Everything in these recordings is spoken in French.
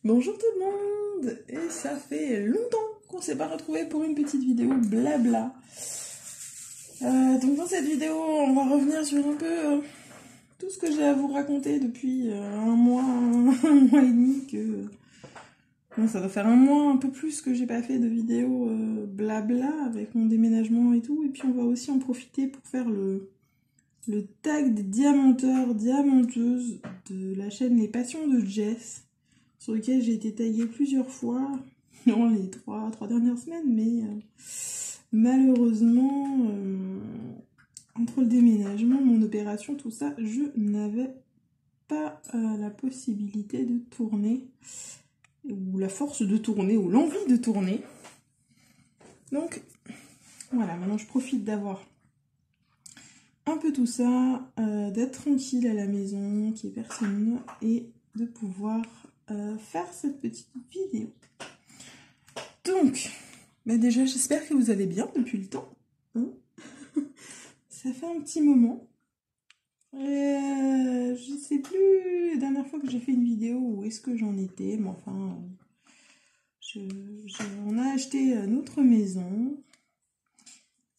Bonjour tout le monde. Et ça fait longtemps qu'on s'est pas retrouvés pour une petite vidéo blabla. Donc dans cette vidéo, on va revenir sur un peu tout ce que j'ai à vous raconter depuis un mois et demi bon, ça doit faire un mois, un peu plus que j'ai pas fait de vidéo blabla avec mon déménagement et tout. Et puis on va aussi en profiter pour faire le tag des diamanteurs, diamanteuses de la chaîne Les Passions de Jess, sur lequel j'ai été taguée plusieurs fois dans les trois dernières semaines, mais malheureusement, entre le déménagement, mon opération, tout ça, je n'avais pas la possibilité de tourner, ou la force de tourner, ou l'envie de tourner. Donc, voilà, maintenant je profite d'avoir un peu tout ça, d'être tranquille à la maison, qu'il n'y ait personne, et de pouvoir faire cette petite vidéo. Donc, déjà j'espère que vous allez bien depuis le temps. Hein. Ça fait un petit moment. Je sais plus la dernière fois que j'ai fait une vidéo où est-ce que j'en étais, mais enfin, on a acheté notre maison.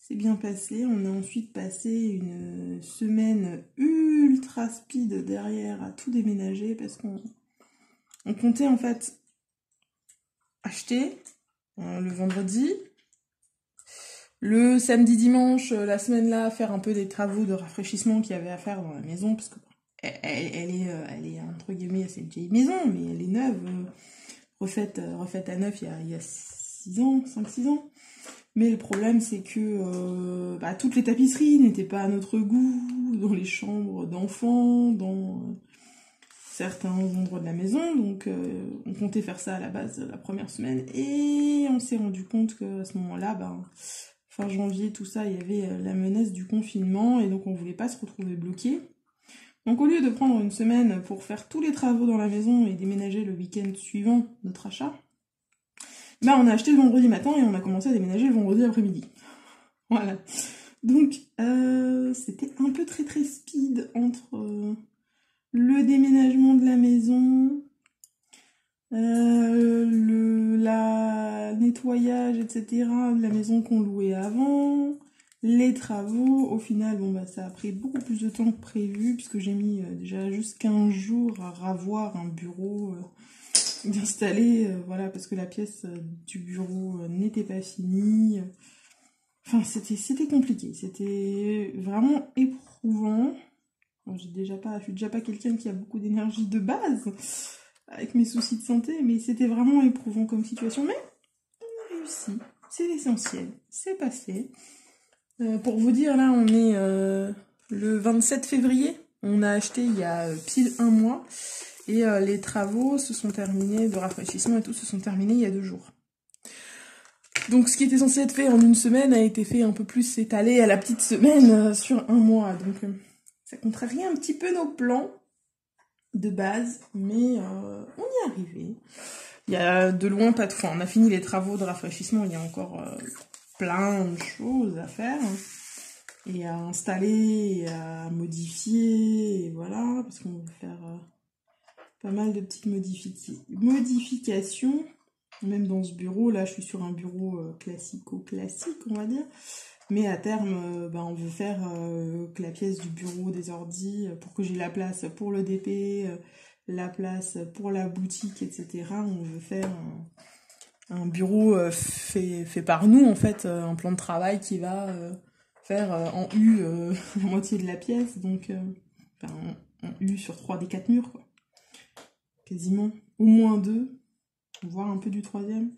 C'est bien passé. On a ensuite passé une semaine ultra speed derrière à tout déménager parce qu'on comptait en fait acheter le vendredi, le samedi dimanche la semaine là faire un peu des travaux de rafraîchissement qu'il y avait à faire dans la maison parce que elle est entre guillemets, c'est une vieille maison mais elle est neuve, refaite à neuf il y a 6 ans, 5-6 ans. Mais le problème, c'est que toutes les tapisseries n'étaient pas à notre goût, dans les chambres d'enfants, dans certains endroits de la maison. Donc, on comptait faire ça à la base la première semaine. Et on s'est rendu compte qu'à ce moment-là, fin janvier, tout ça, il y avait la menace du confinement. Et donc, on voulait pas se retrouver bloqué. Donc, au lieu de prendre une semaine pour faire tous les travaux dans la maison et déménager le week-end suivant notre achat, on a acheté le vendredi matin et on a commencé à déménager le vendredi après-midi. Voilà. Donc, c'était un peu très speed entre le déménagement de la maison, la nettoyage, etc. de la maison qu'on louait avant, les travaux. Au final, ça a pris beaucoup plus de temps que prévu puisque j'ai mis déjà juste 15 jours à ravoir un bureau d'installer, voilà, parce que la pièce du bureau n'était pas finie. Enfin, c'était compliqué, c'était vraiment éprouvant. Je suis déjà pas quelqu'un qui a beaucoup d'énergie de base, avec mes soucis de santé, mais c'était vraiment éprouvant comme situation. Mais on a réussi, c'est l'essentiel, c'est passé. Pour vous dire, là, on est le 27 février, on a acheté il y a pile un mois. Et les travaux se sont terminés, de rafraîchissement et tout, se sont terminés il y a 2 jours. Donc ce qui était censé être fait en une semaine a été fait un peu plus étalé à la petite semaine sur un mois. Donc ça contrarie un petit peu nos plans de base, mais on y est arrivé. Il y a de loin pas de fin. On a fini les travaux de rafraîchissement, il y a encore plein de choses à faire. Et à installer, et à modifier, et voilà, parce qu'on va faire pas mal de petites modifications, même dans ce bureau. Là, je suis sur un bureau classique, on va dire. Mais à terme, on veut faire que la pièce du bureau des ordis, pour que j'ai la place pour le DP, la place pour la boutique, etc. On veut faire un bureau fait par nous, en fait, un plan de travail qui va faire en U la moitié de la pièce, donc en U sur 3 des 4 murs, quoi. Quasiment, au moins 2, voire un peu du 3e.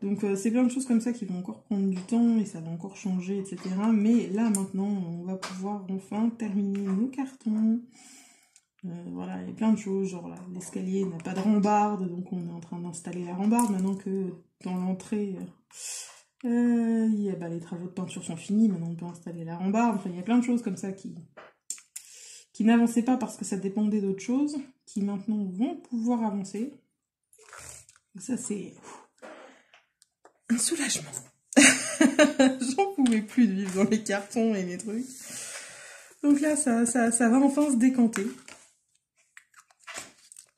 Donc c'est plein de choses comme ça qui vont encore prendre du temps et ça va encore changer, etc. Mais là maintenant, on va pouvoir enfin terminer nos cartons. Voilà, il y a plein de choses, genre là, l'escalier n'a pas de rambarde, donc on est en train d'installer la rambarde. Maintenant que dans l'entrée, les travaux de peinture sont finis, maintenant on peut installer la rambarde. Enfin, il y a plein de choses comme ça qui n'avançaient pas parce que ça dépendait d'autres choses, qui maintenant vont pouvoir avancer. Et ça, c'est un soulagement. J'en pouvais plus de vivre dans les cartons et les trucs. Donc là, ça va enfin se décanter.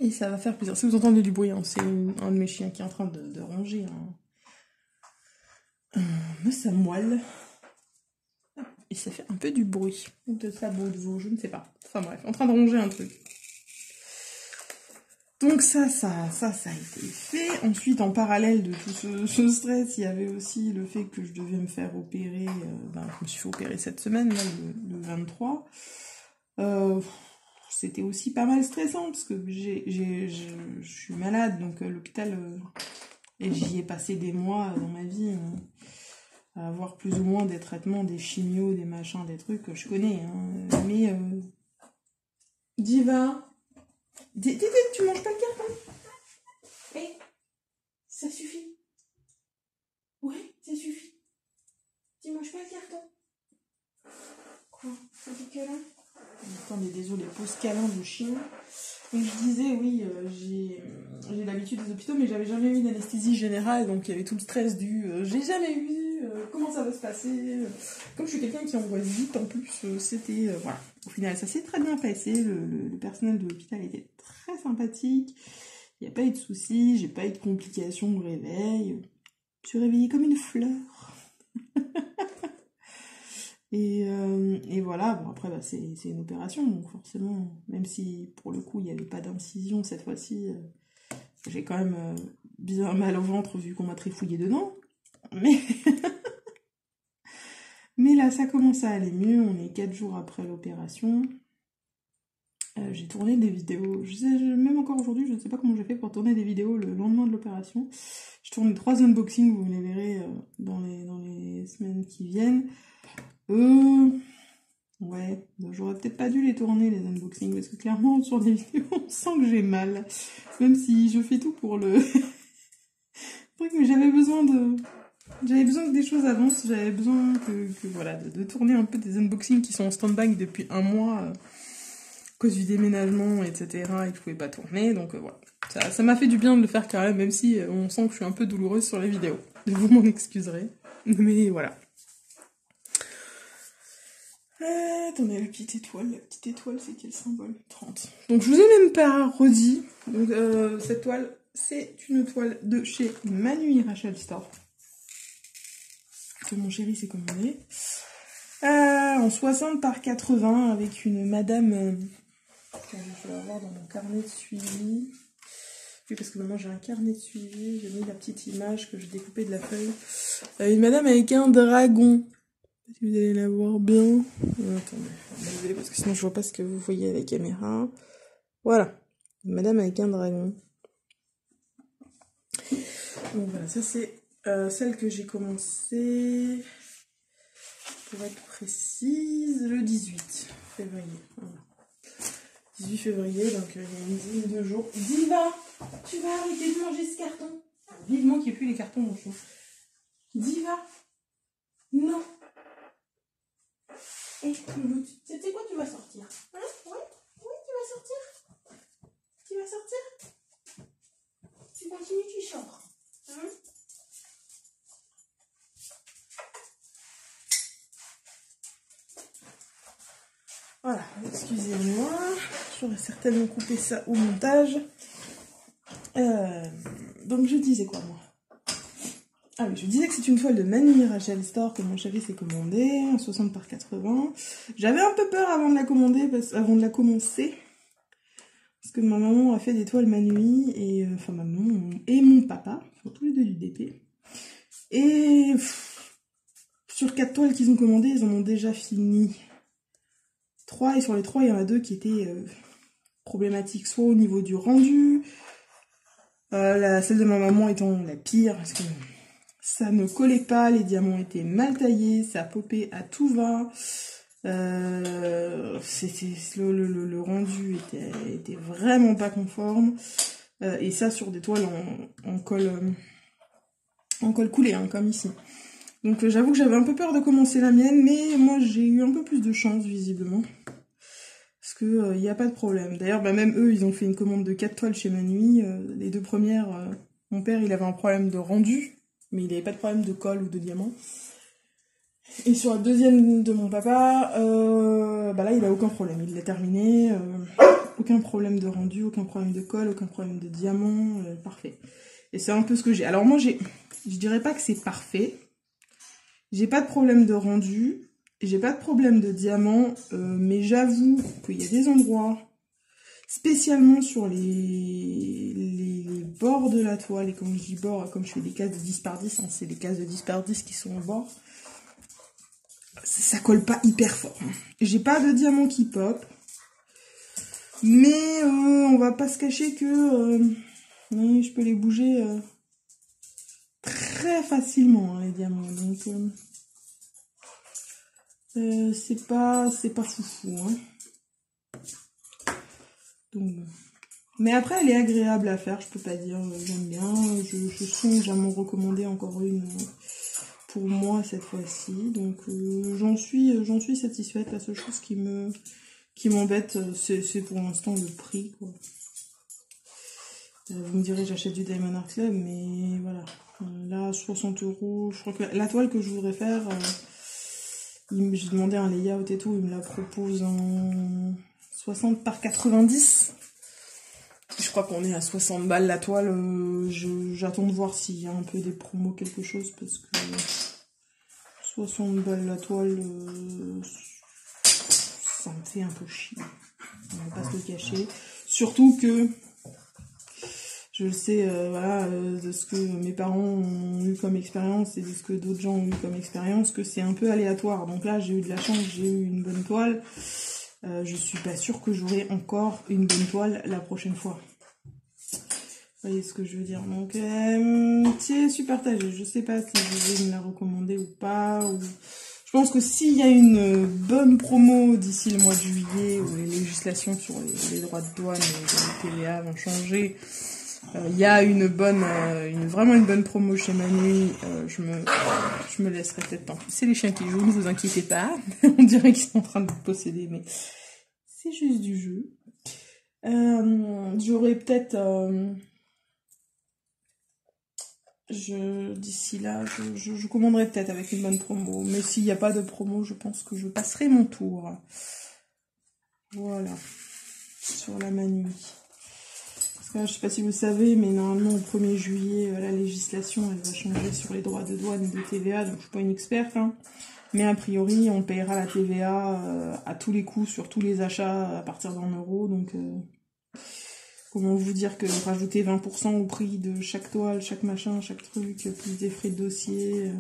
Et ça va faire plaisir. Si vous entendez du bruit, hein, c'est un de mes chiens qui est en train de ronger sa moelle. Et ça fait un peu du bruit. Ou de sabot de veau, je ne sais pas. Enfin bref, en train de ronger un truc. Donc ça a été fait. Ensuite, en parallèle de tout ce stress, il y avait aussi le fait que je devais me faire opérer. Je me suis fait opérer cette semaine, là, le 23. C'était aussi pas mal stressant, parce que je suis malade, donc l'hôpital, et j'y ai passé des mois dans ma vie, à avoir plus ou moins des traitements, des chimios, des machins, des trucs que je connais. Hein, mais Diva, tu manges pas le carton? Eh, ça suffit. Ouais, ça suffit. Tu manges pas le carton? Quoi? Ça fait câlin? Attendez, désolé, pause câlin de chien. Donc je disais, oui, j'ai l'habitude des hôpitaux, mais j'avais jamais eu d'anesthésie générale, donc il y avait tout le stress j'ai jamais eu, comment ça va se passer. Comme je suis quelqu'un qui angoisse vite, en plus, c'était, voilà. Au final, ça s'est très bien passé, le personnel de l'hôpital était très sympathique, il n'y a pas eu de soucis, j'ai pas eu de complications au réveil, je suis réveillée comme une fleur. Et voilà, bon après c'est une opération, donc forcément, même si pour le coup il n'y avait pas d'incision cette fois-ci, j'ai quand même bien mal au ventre vu qu'on m'a trifouillé dedans. Mais là ça commence à aller mieux, on est 4 jours après l'opération. J'ai tourné des vidéos, même encore aujourd'hui, je ne sais pas comment j'ai fait pour tourner des vidéos le lendemain de l'opération. Je tourne 3 unboxings, vous les verrez dans les semaines qui viennent. Ouais, j'aurais peut-être pas dû les tourner les unboxings parce que clairement sur les vidéos on sent que j'ai mal. Même si je fais tout pour le truc, mais j'avais besoin que des choses avancent, j'avais besoin voilà, de tourner un peu des unboxings qui sont en stand-by depuis un mois à cause du déménagement, etc. et que je pouvais pas tourner, donc voilà. Ça m'a fait du bien de le faire quand même si on sent que je suis un peu douloureuse sur les vidéos. Vous m'en excuserez, mais voilà. Attendez, la petite étoile, c'est quel symbole? 30. Donc je vous ai même pas redit, donc cette toile, c'est une toile de chez Manu Rachel Store, que mon chéri s'est commandé, en 60 par 80, avec une madame, que je vais avoir dans mon carnet de suivi. Oui, parce que maintenant j'ai un carnet de suivi, j'ai mis la petite image que j'ai découpée de la feuille. Une madame avec un dragon. Si vous allez la voir bien. Attendez, désolé parce que sinon je vois pas ce que vous voyez à la caméra. Voilà, madame avec un dragon. Donc voilà, ça c'est celle que j'ai commencé, pour être précise, le 18 février. Voilà. 18 février, donc il y a une dizaine de jours. Diva, tu vas arrêter de manger ce carton. Vivement qu'il n'y ait plus les cartons mon chou. Diva, non. Et tu sais quoi, tu vas sortir. Hein? Oui, tu vas sortir. Tu vas sortir. Tu continues, tu sors. Hein? Voilà, excusez-moi. J'aurais certainement coupé ça au montage. Donc je disais quoi moi? Ah oui, je disais que c'est une toile de Manu Rachel Store que mon chéri s'est commandé, en 60 par 80. J'avais un peu peur avant de la commander, avant de la commencer. Parce que ma maman a fait des toiles Manu, et enfin ma maman et mon papa, sont tous les deux du DP. Et sur 4 toiles qu'ils ont commandées, ils en ont déjà fini 3, et sur les 3, il y en a 2 qui étaient problématiques, soit au niveau du rendu, celle de ma maman étant la pire, parce que ça ne collait pas, les diamants étaient mal taillés, ça popait à tout va. Le rendu était vraiment pas conforme. Et ça sur des toiles en colle coulé, hein, comme ici. Donc j'avoue que j'avais un peu peur de commencer la mienne, mais moi j'ai eu un peu plus de chance visiblement. Parce que il n'y a pas de problème. D'ailleurs, même eux, ils ont fait une commande de 4 toiles chez Manui. Les 2 premières, mon père, il avait un problème de rendu, mais il n'avait pas de problème de colle ou de diamant. Et sur la deuxième de mon papa, là, il a aucun problème. Il l'a terminé. aucun problème de rendu, aucun problème de colle, aucun problème de diamant, parfait. Et c'est un peu ce que j'ai. Alors moi, je dirais pas que c'est parfait. J'ai pas de problème de rendu, j'ai pas de problème de diamant, mais j'avoue qu'il y a des endroits, spécialement sur les bords de la toile, et quand je dis bord, comme je fais des cases de 10 par 10, hein, c'est des cases de 10 par 10 qui sont au bord, ça colle pas hyper fort. J'ai pas de diamant qui pop, mais on va pas se cacher que oui, je peux les bouger très facilement, hein, les diamants, donc c'est pas foufou, hein. Donc, mais après, elle est agréable à faire, je peux pas dire, j'aime bien. Je songe à m'en recommander encore une pour moi cette fois-ci. Donc j'en suis satisfaite. La seule chose qui m'embête, c'est pour l'instant le prix, quoi. Vous me direz, j'achète du Diamond Art Club, mais voilà. Là, 60 €, je crois que la toile que je voudrais faire, j'ai demandé un layout et tout, il me la propose en 60 par 90. Je crois qu'on est à 60 balles la toile. J'attends de voir s'il y a un peu des promos, quelque chose, parce que 60 balles la toile, ça me fait un peu chier. On va pas se le cacher. Surtout que je le sais, voilà, de ce que mes parents ont eu comme expérience et de ce que d'autres gens ont eu comme expérience, que c'est un peu aléatoire. Donc là, j'ai eu de la chance, j'ai eu une bonne toile. Je suis pas sûre que j'aurai encore une bonne toile la prochaine fois. Vous voyez ce que je veux dire. Donc, c'est super partagé. Je sais pas si je vais me la recommander ou pas. Je pense que s'il y a une bonne promo d'ici le mois de juillet, où les législations sur les droits de douane et les TVA vont changer, il y a vraiment une bonne promo chez Manu, je me laisserai peut-être tenter. C'est les chiens qui jouent, ne vous inquiétez pas. On dirait qu'ils sont en train de vous posséder, mais c'est juste du jeu. J'aurai peut-être... d'ici là, je commanderai peut-être avec une bonne promo. Mais s'il n'y a pas de promo, je pense que je passerai mon tour. Voilà. Sur la Manu. Je ne sais pas si vous savez, mais normalement au 1er juillet, la législation elle va changer sur les droits de douane et de TVA, donc je ne suis pas une experte, hein. Mais a priori on paiera la TVA à tous les coups sur tous les achats à partir d'1 €, donc comment vous dire que rajouter 20% au prix de chaque toile, chaque machin, chaque truc, plus des frais de dossier,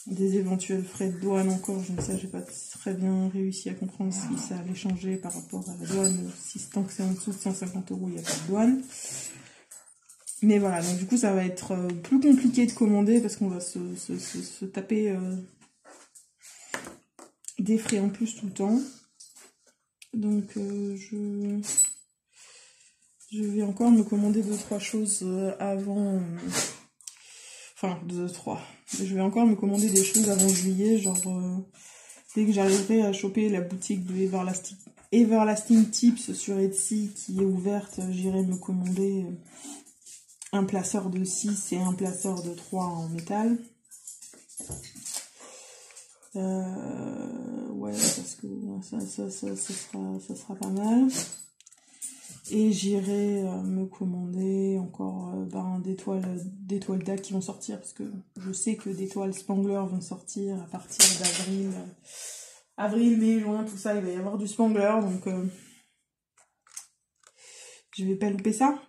des éventuels frais de douane encore, ça j'ai pas très bien réussi à comprendre si ça allait changer par rapport à la douane, si tant que c'est en dessous de 150 €, il n'y a pas de douane. Mais voilà, donc du coup ça va être plus compliqué de commander parce qu'on va se taper des frais en plus tout le temps. Donc je vais encore me commander 2-3 choses avant... Enfin, 2-3. Je vais encore me commander des choses avant juillet, genre dès que j'arriverai à choper la boutique de Everlasting Tips sur Etsy qui est ouverte, j'irai me commander un placeur de 6 et un placeur de 3 en métal. Ouais, parce que ça sera pas mal. Et j'irai me commander encore des toiles DAC qui vont sortir, parce que je sais que des toiles Spangler vont sortir à partir d'avril. Avril, mai, juin, tout ça, il va y avoir du Spangler, donc je vais pas louper ça.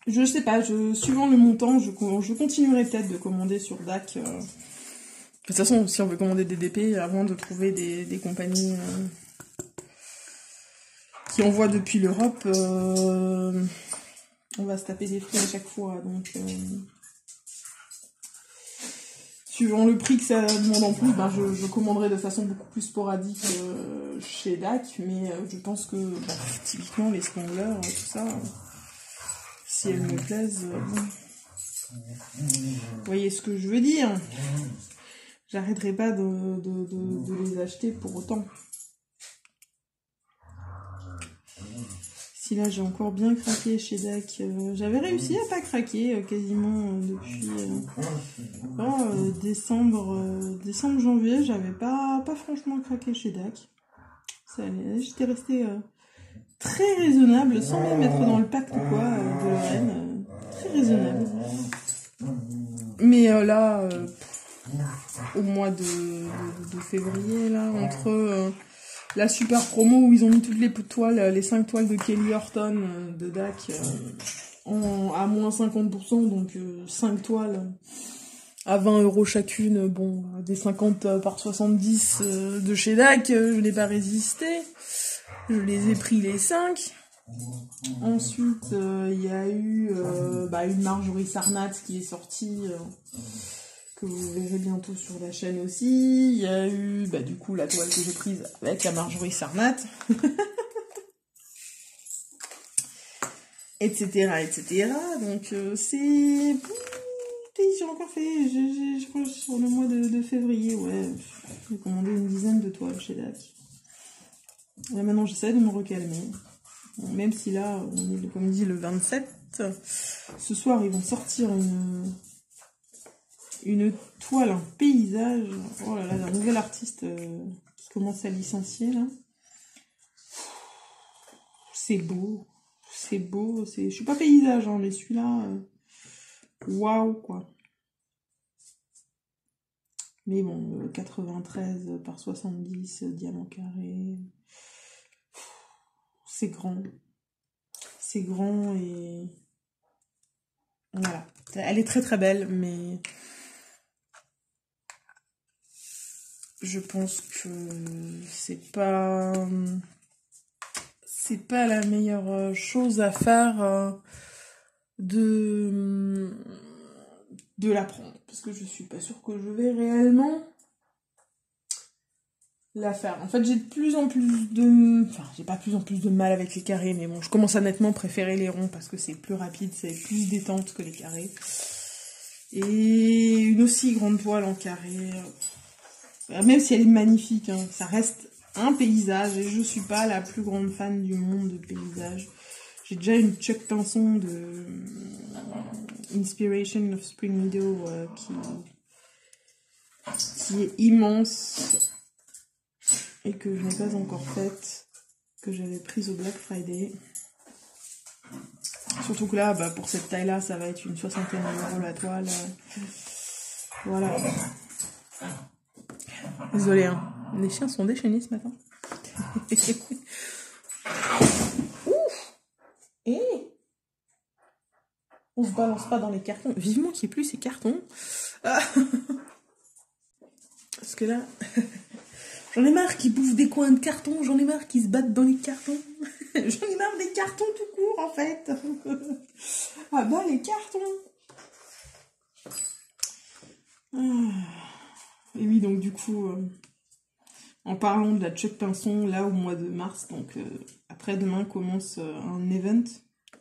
Je sais pas, suivant le montant, je continuerai peut-être de commander sur DAC. De toute façon, si on veut commander des DP, avant de trouver des compagnies... qui envoie depuis l'Europe, on va se taper des frais à chaque fois, donc suivant le prix que ça demande en plus, ben je commanderai de façon beaucoup plus sporadique chez DAC, mais je pense que typiquement les Spangler, tout ça, si elles me plaisent, bon. Vous voyez ce que je veux dire? J'arrêterai pas de les acheter pour autant. Si là j'ai encore bien craqué chez DAC, j'avais réussi à pas craquer quasiment depuis décembre, janvier, j'avais pas franchement craqué chez DAC. J'étais restée très raisonnable, sans même être dans le pacte ou quoi, de Lorraine. Très raisonnable. Mais là, au mois de février, là, entre la super promo où ils ont mis toutes les toiles, les 5 toiles de Kelly Horton de DAC à moins 50%, donc 5 toiles à 20 € chacune, bon, des 50 par 70 de chez DAC, je n'ai pas résisté. Je les ai pris les 5. Ensuite, il y a eu une Marjorie Sarnat qui est sortie, que vous verrez bientôt sur la chaîne aussi. Il y a eu, du coup, la toile que j'ai prise avec la Marjorie Sarnat. Etc., etc. Donc, c'est... J'ai encore fait, je crois, sur le mois de février, ouais, j'ai commandé une dizaine de toiles chez DAC. Là, maintenant, j'essaie de me recalmer. Bon, même si là, on est, comme dit, le 27. Ce soir, ils vont sortir une toile, un paysage. Oh là là, un nouvel artiste qui commence à licencier, là. C'est beau. C'est beau. Je suis pas paysage, hein, mais celui-là... Waouh, quoi. Mais bon, 93 par 70, diamant carré. C'est grand. C'est grand et... Voilà. Elle est très très belle, mais... Je pense que c'est pas la meilleure chose à faire de la prendre, parce que je suis pas sûre que je vais réellement la faire. En fait, j'ai de plus en plus de... Enfin, j'ai pas de plus en plus de mal avec les carrés, mais bon, je commence à nettement préférer les ronds, parce que c'est plus rapide, c'est plus détente que les carrés. Et une aussi grande toile en carré, même si elle est magnifique, hein, ça reste un paysage, et je suis pas la plus grande fan du monde de paysage. J'ai déjà une Chuck Pinson de Inspiration of Spring Meadow qui est immense et que je n'ai pas encore faite, que j'avais prise au Black Friday. Surtout que là, pour cette taille-là, ça va être une 60e € la toile. Voilà. Désolée, hein. Les chiens sont déchaînés ce matin. Ouf. Et on se balance pas dans les cartons. Vivement qu'il n'y ait plus ces cartons. Ah. Parce que là, j'en ai marre qu'ils bouffent des coins de carton. J'en ai marre qu'ils se battent dans les cartons. J'en ai marre des cartons tout court, en fait. Ah bah, les cartons. Et oui, donc du coup, en parlant de la Chuck Pinson, là, au mois de mars, donc après-demain commence un event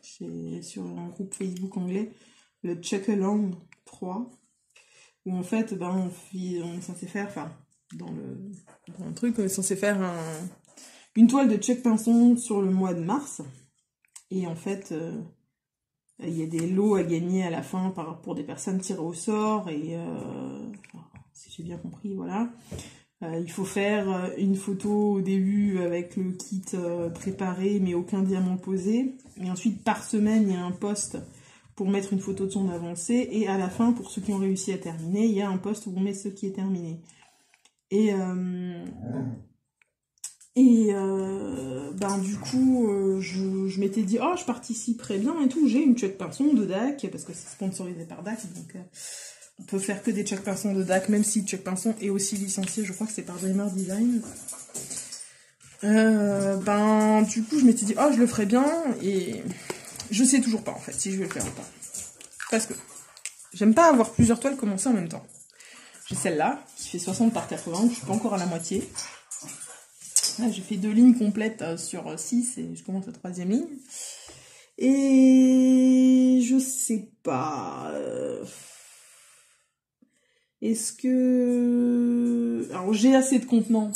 sur un groupe Facebook anglais, le Chuck Along 3, où en fait, on est censé faire, enfin, dans le truc, on est censé faire une toile de Chuck Pinson sur le mois de mars, et en fait, il y a des lots à gagner à la fin pour des personnes tirées au sort, et si j'ai bien compris, voilà. Il faut faire une photo au début avec le kit préparé, mais aucun diamant posé. Et ensuite, par semaine, il y a un post pour mettre une photo de son avancée. Et à la fin, pour ceux qui ont réussi à terminer, il y a un post où on met ce qui est terminé. Et du coup, je m'étais dit, oh, je participerais bien et tout. J'ai une Chuck Pinson de DAC, parce que c'est sponsorisé par DAC, donc on peut faire que des Chuck Pinson de DAC, même si Chuck Pinson est aussi licencié, je crois que c'est par Dreamer Design. Du coup, je m'étais dit, oh, je le ferais bien, et je sais toujours pas, en fait, si je vais le faire ou pas. Parce que j'aime pas avoir plusieurs toiles commencées en même temps. J'ai celle-là, qui fait 60 par 80, je suis pas encore à la moitié. Là, j'ai fait 2 lignes complètes sur 6, et je commence la 3e ligne. Et je sais pas... Est-ce que... Alors, j'ai assez de contenants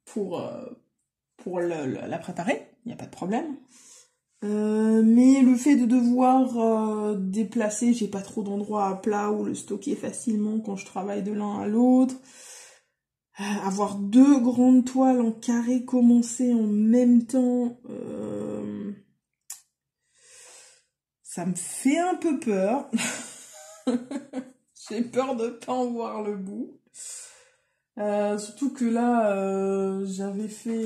pour la préparer, il n'y a pas de problème. Mais le fait de devoir déplacer, j'ai pas trop d'endroits à plat où le stocker facilement quand je travaille de l'un à l'autre. avoir deux grandes toiles en carré commencées en même temps, ça me fait un peu peur. J'ai peur de pas en voir le bout. Surtout que là, j'avais fait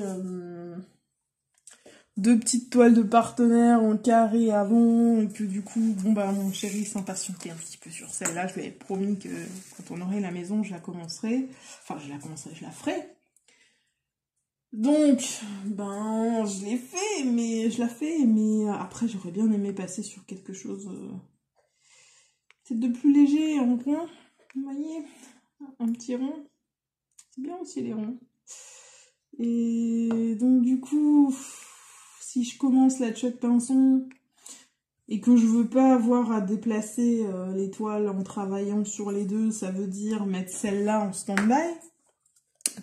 deux petites toiles de partenaire en carré avant, et que du coup, bon bah mon chéri s'impatientait un petit peu sur celle-là. Je lui avais promis que quand on aurait la maison, je la commencerai. Enfin, je la ferai. Donc, ben, je la fais, mais après j'aurais bien aimé passer sur quelque chose peut-être de plus léger, en rond. Vous voyez, un petit rond. C'est bien aussi les ronds. Et donc du coup, si je commence la Chuck Pinson et que je veux pas avoir à déplacer les toiles en travaillant sur les deux, ça veut dire mettre celle-là en stand-by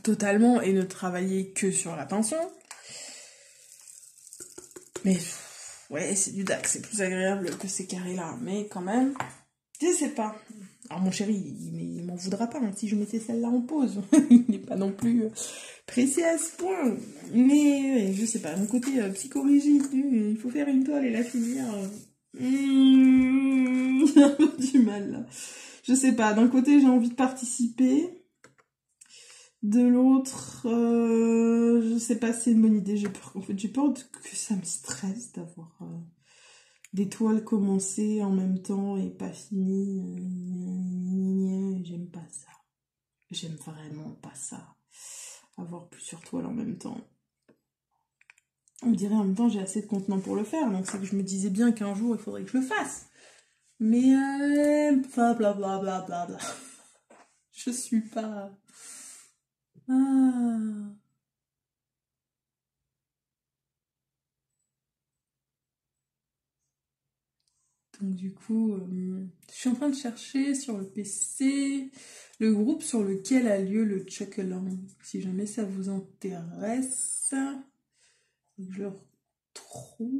totalement et ne travailler que sur la pinson. Mais ouais, c'est du DAC, c'est plus agréable que ces carrés-là, mais quand même, je sais pas. Alors mon chéri, il m'en voudra pas, hein, si je mettais celle-là en pause. Il n'est pas non plus précis à ce point. Mais je sais pas, mon côté psychorigide, il faut faire une toile et la finir. J'ai un peu du mal là. Je sais pas, d'un côté j'ai envie de participer. De l'autre, je sais pas si c'est une bonne idée. J'ai peur, en fait, j'ai peur que ça me stresse d'avoir des toiles commencées en même temps et pas finies. J'aime pas ça. J'aime vraiment pas ça. Avoir plusieurs toiles en même temps. On me dirait en même temps, j'ai assez de contenant pour le faire. Donc c'est que je me disais bien qu'un jour, il faudrait que je le fasse. Mais blablabla. Je suis pas... Ah... Donc du coup, je suis en train de chercher sur le PC le groupe sur lequel a lieu le Chuck-a-Long. Si jamais ça vous intéresse, je le retrouve.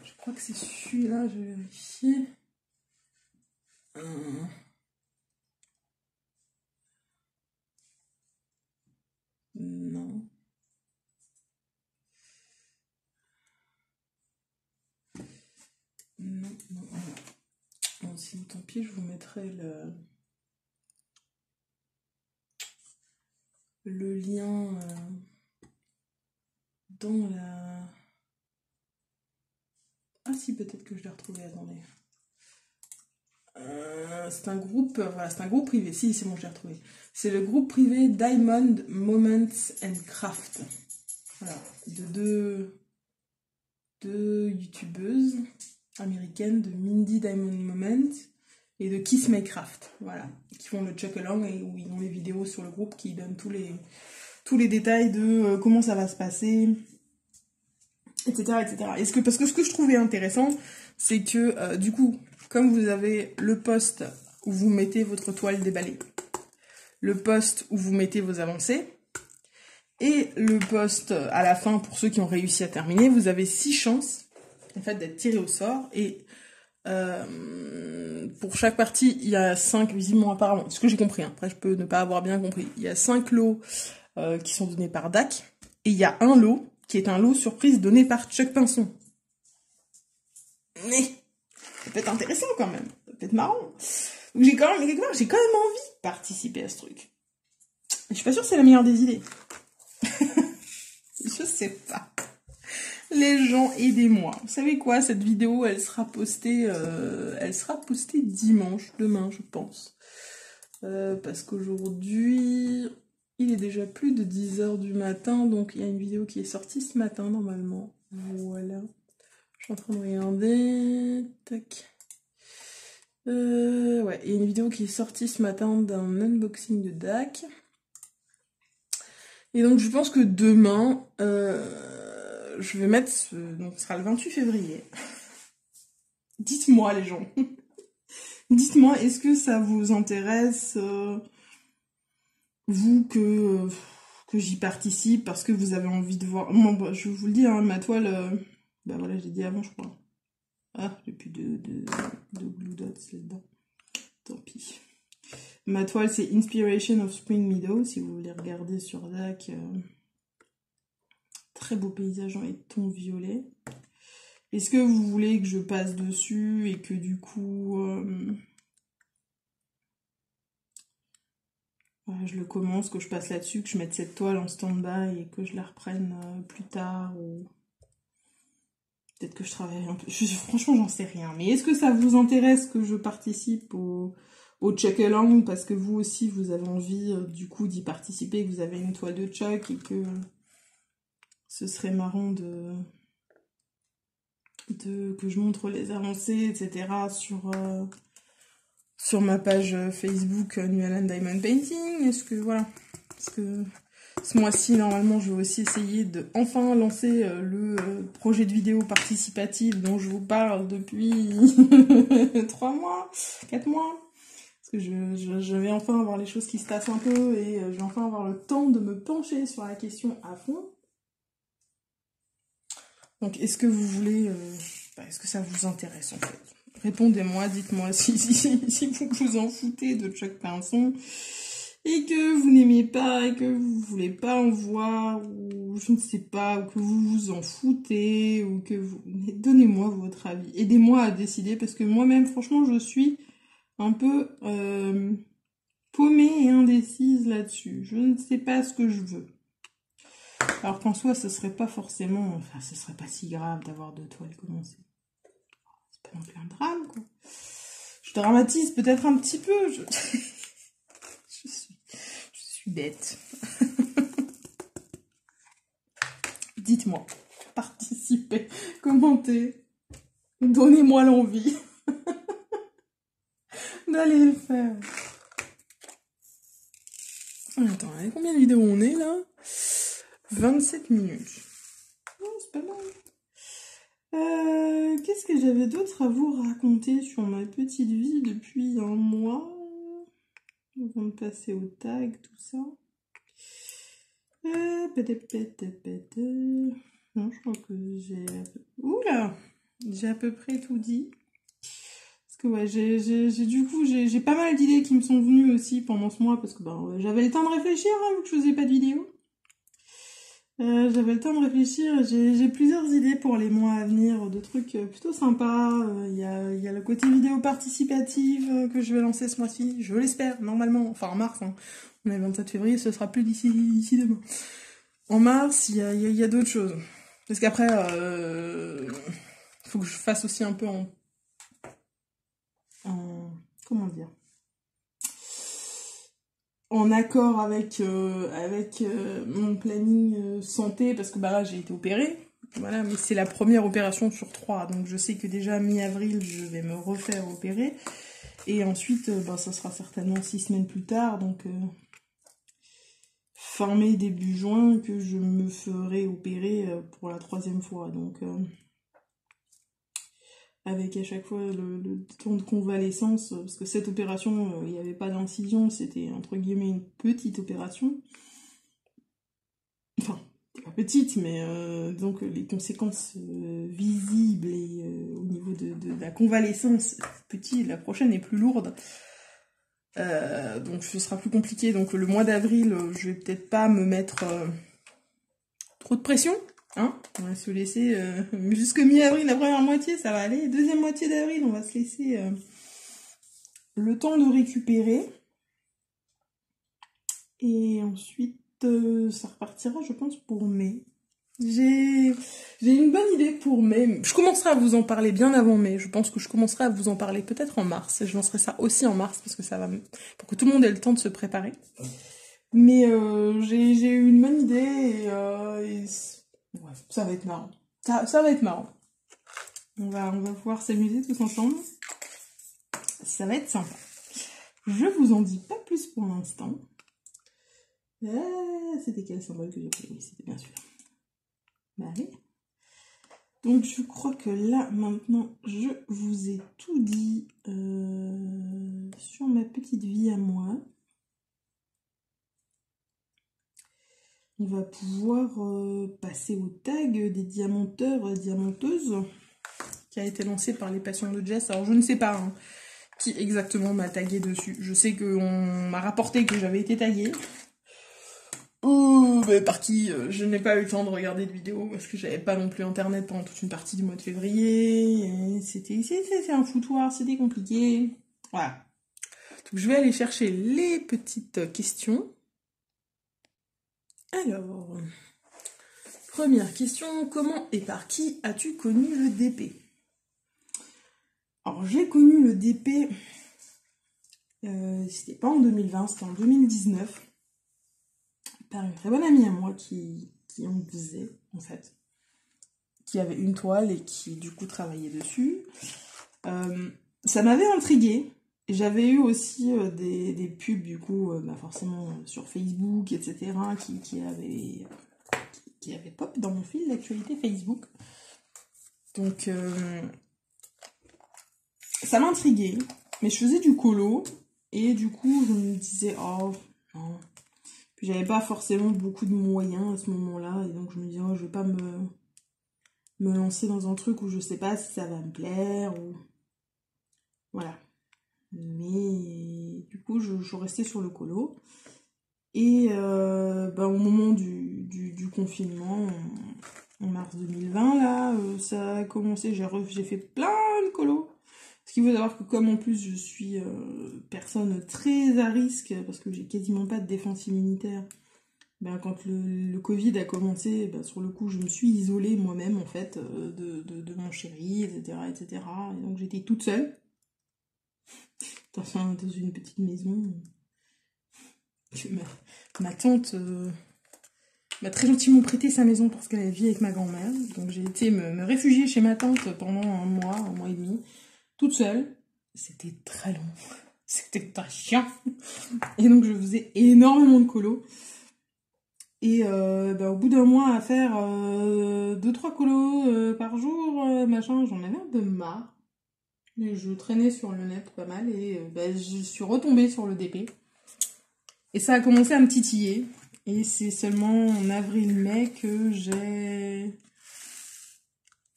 Je crois que c'est celui-là, je vais vérifier. Non. Non. Bon, sinon, tant pis, je vous mettrai le lien dans la... Ah si, peut-être que je l'ai retrouvé, attendez. C'est un groupe, voilà, c'est un groupe privé. Si, c'est bon, je l'ai retrouvé. C'est le groupe privé Diamond Moments and Craft. Voilà, de deux youtubeuses américaines, de Mindy Diamond Moment et de Kiss My Craft. Voilà, qui font le Chuck-a-Long et où ils ont les vidéos sur le groupe qui donnent tous les détails de comment ça va se passer, etc., etc. Parce que ce que je trouvais intéressant, c'est que du coup, comme vous avez le poste où vous mettez votre toile déballée, le poste où vous mettez vos avancées, et le poste à la fin pour ceux qui ont réussi à terminer, vous avez 6 chances en fait d'être tiré au sort. Et pour chaque partie, il y a 5, visiblement apparemment, ce que j'ai compris, hein. Après je peux ne pas avoir bien compris, il y a 5 lots qui sont donnés par DAC, et il y a un lot qui est un lot surprise donné par Chuck Pinson. Mais ça peut être intéressant quand même, ça peut être marrant. Donc j'ai quand même envie de participer à ce truc. Je suis pas sûre que c'est la meilleure des idées. Je sais pas. Les gens, aidez-moi. Vous savez quoi, cette vidéo, elle sera postée dimanche, demain, je pense. Parce qu'aujourd'hui, il est déjà plus de 10h du matin, donc il y a une vidéo qui est sortie ce matin, normalement. Voilà. Je suis en train de regarder. Tac. Ouais, il y a une vidéo qui est sortie ce matin d'un unboxing de DAC. Et donc je pense que demain, je vais mettre, donc ce sera le 28 février. Dites-moi les gens. Dites-moi, est-ce que ça vous intéresse, vous, que que j'y participe parce que vous avez envie de voir. Moi, bah, je vous le dis, hein, ma toile, bah voilà, j'ai dit avant, je crois. Ah, j'ai plus de blue dots là-dedans. Tant pis. Ma toile, c'est Inspiration of Spring Meadow, si vous voulez regarder sur DAC. Très beau paysage en ton violet. Est-ce que vous voulez que je passe dessus et que du coup... je le commence, que je passe là-dessus, que je mette cette toile en stand-by et que je la reprenne plus tard ou... Peut-être que je travaille un peu. Franchement, j'en sais rien. Mais est-ce que ça vous intéresse que je participe au check-along parce que vous aussi, vous avez envie du coup d'y participer, que vous avez une toile de Chuck et que ce serait marrant que je montre les avancées, etc. sur ma page Facebook New Holland Diamond Painting. Est-ce que, voilà. Parce que ce mois-ci, normalement, je vais aussi essayer de enfin lancer le projet de vidéo participative dont je vous parle depuis 3 mois, 4 mois. Parce que je vais enfin avoir les choses qui se tassent un peu et je vais enfin avoir le temps de me pencher sur la question à fond. Donc, est-ce que vous voulez... est-ce que ça vous intéresse, en fait? Répondez-moi, dites-moi si vous vous en foutez de Chuck Pinson et que vous n'aimez pas et que vous voulez pas en voir ou je ne sais pas, ou que vous vous en foutez ou que vous... Donnez-moi votre avis. Aidez-moi à décider parce que moi-même, franchement, je suis un peu paumée et indécise là-dessus. Je ne sais pas ce que je veux. Alors qu'en soi, ce serait pas forcément... Enfin, ce serait pas si grave d'avoir 2 toiles commencées. C'est pas non plus un drame, quoi. Je dramatise peut-être un petit peu. Je suis bête. Dites-moi. Participez. Commentez. Donnez-moi l'envie d'aller le faire. Attends, avec combien de vidéos on est, là? 27 minutes. Oh, c'est pas mal. Qu'est-ce que j'avais d'autre à vous raconter sur ma petite vie depuis un mois? Avant de passer au tag, tout ça. Non, je crois que j'ai... Oula! J'ai à peu près tout dit. Parce que ouais, du coup, j'ai pas mal d'idées qui me sont venues aussi pendant ce mois, parce que j'avais le temps de réfléchir, hein, vu que je faisais pas de vidéo. J'avais le temps de réfléchir, j'ai plusieurs idées pour les mois à venir, de trucs plutôt sympas. Il y a le côté vidéo participative que je vais lancer ce mois-ci, je l'espère, normalement, enfin en mars, hein. On est le 27 février, ce sera plus d'ici demain. En mars, il y a d'autres choses. Parce qu'après, faut que je fasse aussi un peu en comment dire, en accord avec mon planning santé, parce que là j'ai été opérée, voilà, mais c'est la première opération sur 3, donc je sais que déjà mi-avril je vais me refaire opérer, et ensuite ça sera certainement 6 semaines plus tard, donc fin mai, début juin, que je me ferai opérer pour la 3e fois, donc avec à chaque fois le temps de convalescence, parce que cette opération, il n'y avait pas d'incision, c'était entre guillemets une petite opération. Enfin, pas petite, mais donc les conséquences visibles et au niveau de la convalescence, petit, la prochaine est plus lourde. Donc ce sera plus compliqué. Donc le mois d'avril, je vais peut-être pas me mettre trop de pression. Hein, on va se laisser jusque mi-avril, la première moitié, ça va aller. Deuxième moitié d'avril, on va se laisser le temps de récupérer. Et ensuite, ça repartira, je pense, pour mai. J'ai une bonne idée pour mai. Je commencerai à vous en parler bien avant mai. Je pense que je commencerai à vous en parler peut-être en mars. Je lancerai ça aussi en mars, parce que ça va... pour que tout le monde ait le temps de se préparer. Mais j'ai eu une bonne idée et ouais, ça va être marrant. Ça va être marrant. On va pouvoir s'amuser tous ensemble. Ça va être sympa. Je vous en dis pas plus pour l'instant. C'était quel symbole que j'ai pris? Oui, c'était bien sûr. Bah allez. Donc je crois que là, maintenant, je vous ai tout dit sur ma petite vie à moi. on va pouvoir passer au tag des diamanteurs et diamanteuses qui a été lancé par les Passions de Jess. Alors je ne sais pas hein, qui exactement m'a tagué dessus. Je sais qu'on m'a rapporté que j'avais été taguée. Mais par qui je n'ai pas eu le temps de regarder de vidéo parce que j'avais pas non plus internet pendant toute une partie du mois de février. C'était un foutoir, c'était compliqué. Voilà. Donc je vais aller chercher les petites questions. Alors, première question, comment et par qui as-tu connu le DP? Alors j'ai connu le DP, c'était pas en 2020, c'était en 2019. Par une très bonne amie à moi qui en faisait, en fait. Qui avait une toile et qui, du coup, travaillait dessus. Ça m'avait intriguée. J'avais eu aussi des pubs, du coup, forcément, sur Facebook, etc., qui avaient pop dans mon fil d'actualité Facebook. Donc, ça m'intriguait. Mais je faisais du colo. Et du coup, je me disais, oh, non. Puis j'avais pas forcément beaucoup de moyens à ce moment-là, et donc je me disais, oh, je vais pas me lancer dans un truc où je sais pas si ça va me plaire, ou... Voilà. Mais du coup, je restais sur le colo. Et au moment du confinement, en mars 2020, là, ça a commencé, j'ai fait plein de colos. Parce qu'il faut savoir que comme en plus je suis personne très à risque, parce que j'ai quasiment pas de défense immunitaire, quand le Covid a commencé, sur le coup je me suis isolée moi-même en fait de mon chéri, etc., etc. Et donc j'étais toute seule dans une petite maison que ma tante m'a très gentiment prêté sa maison parce qu'elle vit avec ma grand-mère. Donc j'ai été me réfugier chez ma tante pendant un mois et demi, toute seule. C'était très long, c'était très chiant. Et donc je faisais énormément de colos. Et au bout d'un mois à faire 2-3 colos par jour, machin, j'en avais un peu marre. Et je traînais sur le net pas mal et je suis retombée sur le DP. Et ça a commencé à me titiller. Et c'est seulement en avril-mai que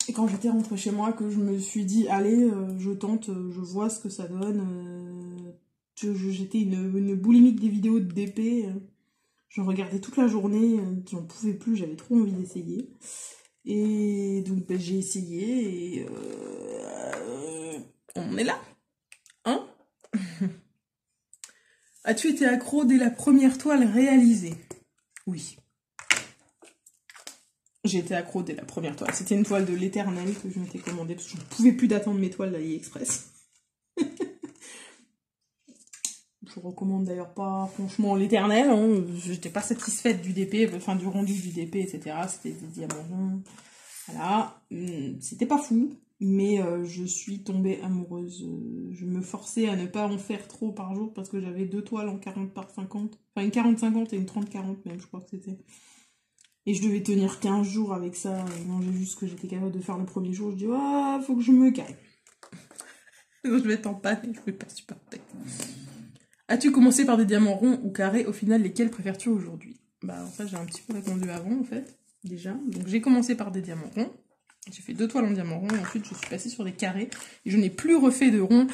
Et quand j'étais rentrée chez moi, que je me suis dit, allez, je tente, je vois ce que ça donne. J'étais une boulimique des vidéos de DP. J'en regardais toute la journée, j'en pouvais plus, j'avais trop envie d'essayer. Et donc j'ai essayé et on est là, hein? As-tu été accro dès la première toile réalisée? Oui. J'ai été accro dès la première toile. C'était une toile de l'Éternel que je m'étais commandée parce que je ne pouvais plus d'attendre mes toiles d'AliExpress. Je recommande d'ailleurs pas franchement l'Éternel, hein. J'étais pas satisfaite du DP, enfin du rendu du DP, etc. C'était des diamants ronds. Voilà, c'était pas fou, mais je suis tombée amoureuse. Je me forçais à ne pas en faire trop par jour parce que j'avais 2 toiles en 40 par 50. Enfin une 40-50 et une 30-40 même, je crois que c'était. Et je devais tenir 15 jours avec ça, et manger juste ce que j'étais capable de faire le premier jour. Je dis, ah, faut que je me calme. Je vais être en panne et je vais pas supporter. As-tu commencé par des diamants ronds ou carrés? Au final, lesquels préfères-tu aujourd'hui? Ça, j'ai un petit peu répondu avant, en fait, déjà. Donc, j'ai commencé par des diamants ronds. J'ai fait 2 toiles en diamant rond. Et ensuite, je suis passée sur des carrés. Et je n'ai plus refait de rond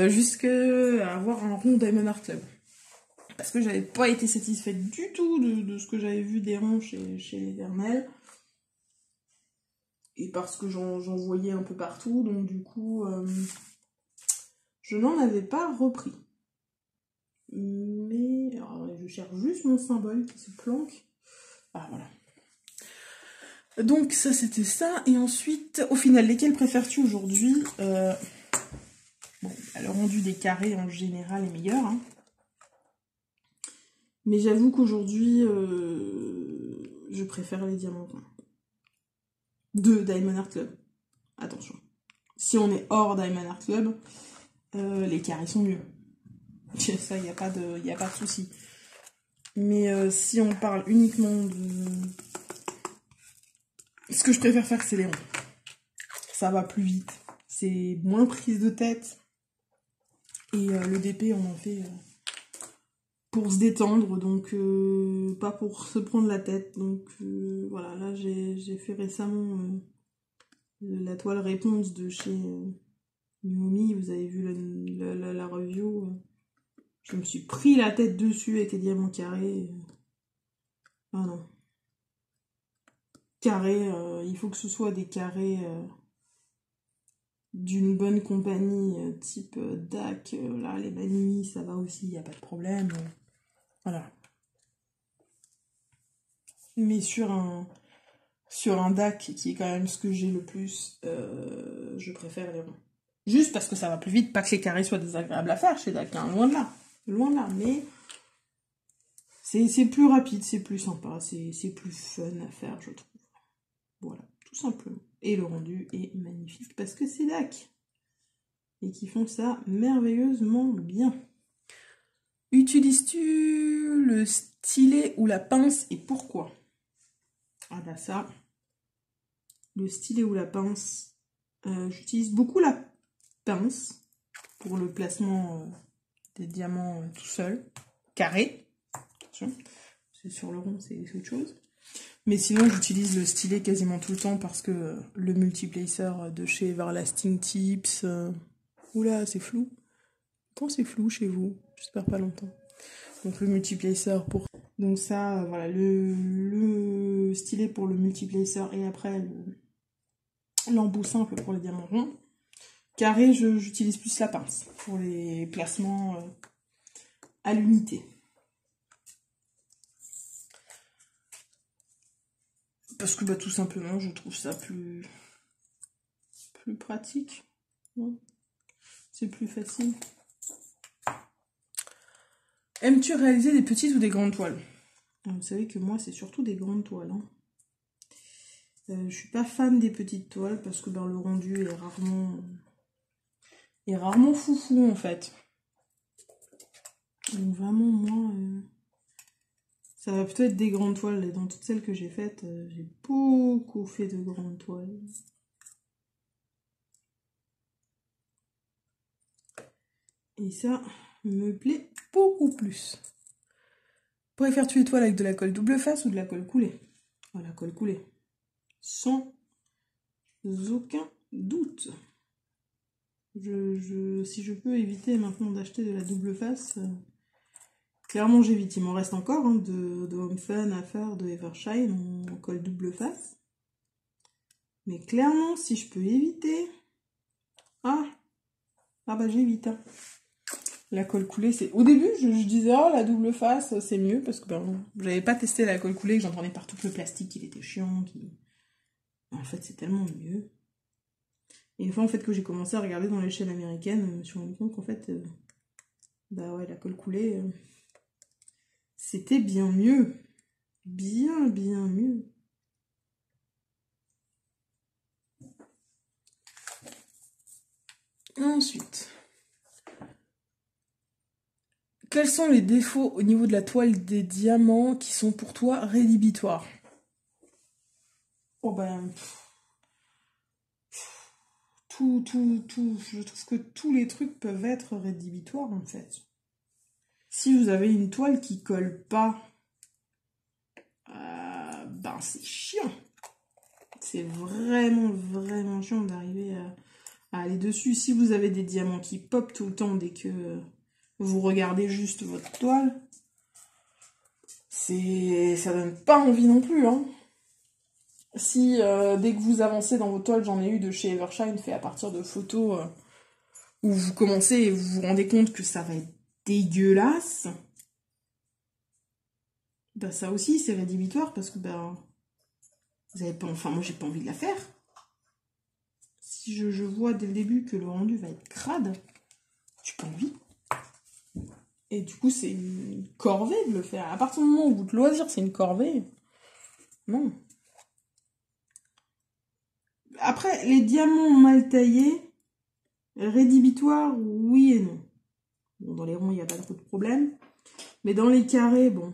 jusqu'à avoir un rond Diamond Art Club. Parce que j'avais pas été satisfaite du tout de ce que j'avais vu des ronds chez l'Éternel. Et parce que j'en voyais un peu partout. Donc, du coup, je n'en avais pas repris. Mais alors, je cherche juste mon symbole qui se planque. Ah voilà. Donc ça c'était ça. Et ensuite, au final, lesquels préfères-tu aujourd'hui? Le rendu des carrés en général est meilleur. Hein. Mais j'avoue qu'aujourd'hui, je préfère les diamants ronds. De Diamond Art Club. Attention. Si on est hors Diamond Art Club, les carrés sont mieux. Ça, il n'y a pas de souci. Mais si on parle uniquement de... Ce que je préfère faire, c'est les ronds. Ça va plus vite. C'est moins prise de tête. Et le DP, on en fait pour se détendre, donc pas pour se prendre la tête. Donc voilà, là j'ai fait récemment la toile réponse de chez Naomi, vous avez vu la review. Je me suis pris la tête dessus avec les diamants carrés. Ah non. Carrés, il faut que ce soit des carrés d'une bonne compagnie, type DAC. Là, les Manui, ça va aussi, il n'y a pas de problème. Voilà. Mais sur un DAC, qui est quand même ce que j'ai le plus, je préfère les ronds. Juste parce que ça va plus vite, pas que les carrés soient désagréables à faire chez DAC, hein, loin de là. Loin de là, mais c'est plus rapide, c'est plus sympa, c'est plus fun à faire, je trouve. Voilà, tout simplement. Et le rendu est magnifique parce que c'est DAC. Et qui font ça merveilleusement bien. Utilises-tu le stylet ou la pince et pourquoi? Ah bah ça, le stylet ou la pince, j'utilise beaucoup la pince pour le placement des diamants tout seul, carré. Attention, c'est sur le rond, c'est autre chose. Mais sinon, j'utilise le stylet quasiment tout le temps parce que le multiplacer de chez Everlasting Tips... Oula, c'est flou. Quand c'est flou chez vous? J'espère pas longtemps. Donc le multiplacer pour... Donc ça, voilà, le stylet pour le multiplacer et après l'embout simple pour les diamants ronds. Carré, j'utilise plus la pince pour les placements à l'unité. Parce que bah, tout simplement, je trouve ça plus pratique. Ouais. C'est plus facile. Aimes-tu réaliser des petites ou des grandes toiles? Vous savez que moi, c'est surtout des grandes toiles. Hein. Je suis pas fan des petites toiles parce que ben, le rendu est rarement foufou en fait. Donc vraiment, moi, ça va plutôt être des grandes toiles. Et dans toutes celles que j'ai faites, j'ai beaucoup fait de grandes toiles. Et ça me plaît beaucoup plus. Préfères-tu les toiles avec de la colle double face ou de la colle coulée? Oh, la colle coulée. Sans aucun doute. Si je peux éviter maintenant d'acheter de la double face, clairement j'évite. Il m'en reste encore hein, de Home Fun à faire, de Evershine en colle double face. Mais clairement, si je peux éviter... Ah bah j'évite. Hein. La colle coulée, c'est... Au début, je disais, oh, la double face, c'est mieux, parce que ben, j'avais pas testé la colle coulée, que j'entendais partout que le plastique, il était chiant, En fait, c'est tellement mieux. Et une fois, en fait, que j'ai commencé à regarder dans les chaînes américaines, je me suis rendu compte qu'en fait, bah ouais, la colle coulée, c'était bien mieux. Bien mieux. Ensuite... Quels sont les défauts au niveau de la toile des diamants qui sont pour toi rédhibitoires? Oh ben... je trouve que tous les trucs peuvent être rédhibitoires en fait. Si vous avez une toile qui colle pas, ben c'est chiant. C'est vraiment chiant d'arriver à aller dessus. Si vous avez des diamants qui pop tout le temps dès que vous regardez juste votre toile, ça donne pas envie non plus. Hein. Si dès que vous avancez dans vos toiles, j'en ai eu de chez Evershine fait à partir de photos où vous commencez et vous vous rendez compte que ça va être dégueulasse, bah ça aussi c'est rédhibitoire parce que ben vous avez pas, enfin moi j'ai pas envie de la faire. Si je vois dès le début que le rendu va être crade, j'ai pas envie. Et du coup c'est une corvée de le faire. À partir du moment où votre loisir c'est une corvée, non. Après les diamants mal taillés, rédhibitoires, oui et non. Bon, dans les ronds il n'y a pas trop de problème, mais dans les carrés, bon.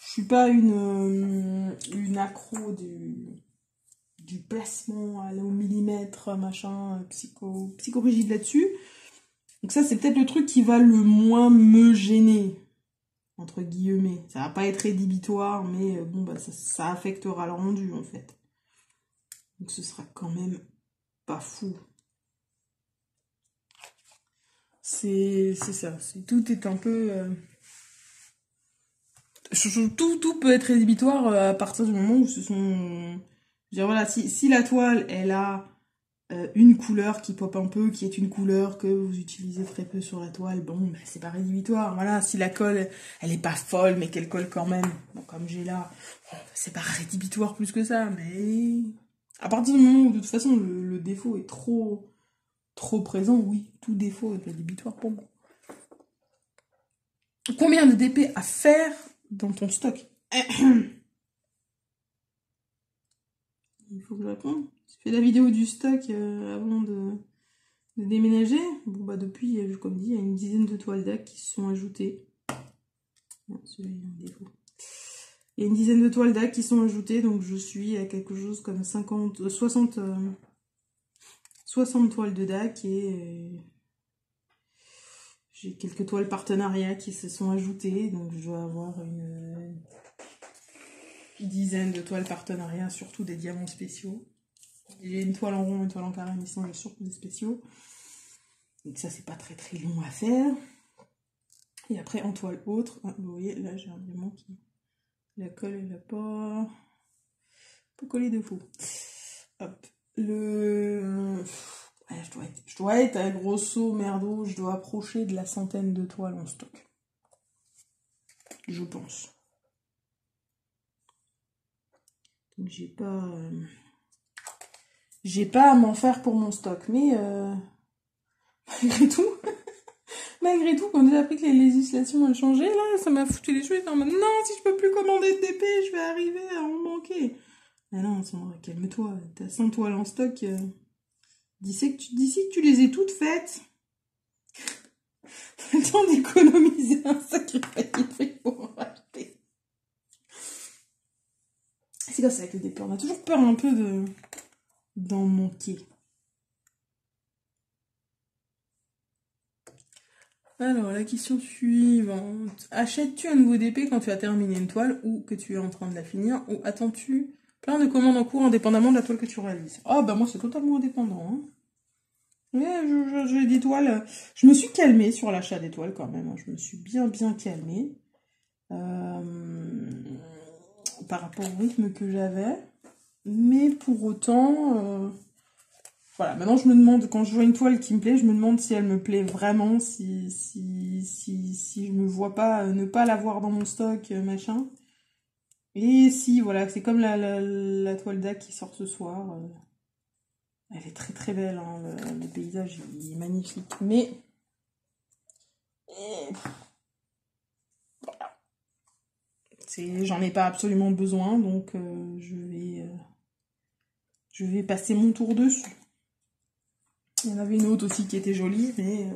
Je suis pas une accro du placement, aller au millimètre, machin, psychorigide là-dessus. Donc ça, c'est peut-être le truc qui va le moins me gêner, entre guillemets. Ça va pas être rédhibitoire, mais bon, bah ça affectera le rendu, en fait. Donc ce sera quand même pas fou. C'est ça. Tout est un peu... tout peut être rédhibitoire à partir du moment où ce sont... Je veux dire, voilà, si la toile, elle a une couleur qui pop un peu, qui est une couleur que vous utilisez très peu sur la toile, bon, bah, c'est pas rédhibitoire. Voilà, si la colle, elle est pas folle, mais qu'elle colle quand même, bon, comme j'ai là, bon, c'est pas rédhibitoire plus que ça, mais... À partir du moment où, de toute façon, le défaut est trop présent, oui, tout défaut est rédhibitoire pour moi. Combien de DP à faire dans ton stock? Il faut que je réponde. J'ai fait la vidéo du stock avant de déménager. Bon, bah depuis, comme dit, il y a une dizaine de toiles d'ac qui se sont ajoutées. Non, celui-là, il y a un défaut. Il y a une dizaine de toiles d'ac qui sont ajoutées, donc je suis à quelque chose comme 60 toiles de DAC et j'ai quelques toiles partenariats qui se sont ajoutées, donc je dois avoir une dizaine de toiles partenariats, surtout des diamants spéciaux. J'ai une toile en rond, une toile en carré, mais sinon j'ai surtout des spéciaux. Donc ça, c'est pas très long à faire. Et après, en toile autre, vous voyez, là j'ai un diamant qui... La colle, elle a pas collé de faux. Hop. Ouais, je dois être à grosso merdo, je dois approcher de la centaine de toiles en stock. Je pense. Donc j'ai pas à m'en faire pour mon stock, mais malgré tout, quand j'ai appris que les législations ont changé, là, ça m'a foutu les cheveux en mode non, si je peux plus commander de DP, je vais arriver à en manquer. Ah non, calme-toi, t'as 100 toiles en stock. D'ici que tu les aies toutes faites, t'as le temps d'économiser un sacré paquet de fric pour en racheter. C'est comme ça avec le DP, on a toujours peur un peu d'en manquer. Alors, la question suivante. Achètes-tu un nouveau DP quand tu as terminé une toile ou que tu es en train de la finir, ou attends-tu plein de commandes en cours indépendamment de la toile que tu réalises? Ah bah moi c'est totalement indépendant. Hein. Ouais, j'ai des toiles. Je me suis calmée sur l'achat des toiles quand même. Hein. Je me suis bien calmée. Par rapport au rythme que j'avais. Mais pour autant... Voilà, maintenant je me demande, quand je vois une toile qui me plaît, je me demande si elle me plaît vraiment, si je me vois pas ne pas l'avoir dans mon stock, machin. Et si, voilà, c'est comme la toile d'ac qui sort ce soir. Elle est très belle, hein, le paysage il est magnifique. Mais... voilà. J'en ai pas absolument besoin, donc je vais passer mon tour dessus. Il y en avait une autre aussi qui était jolie, mais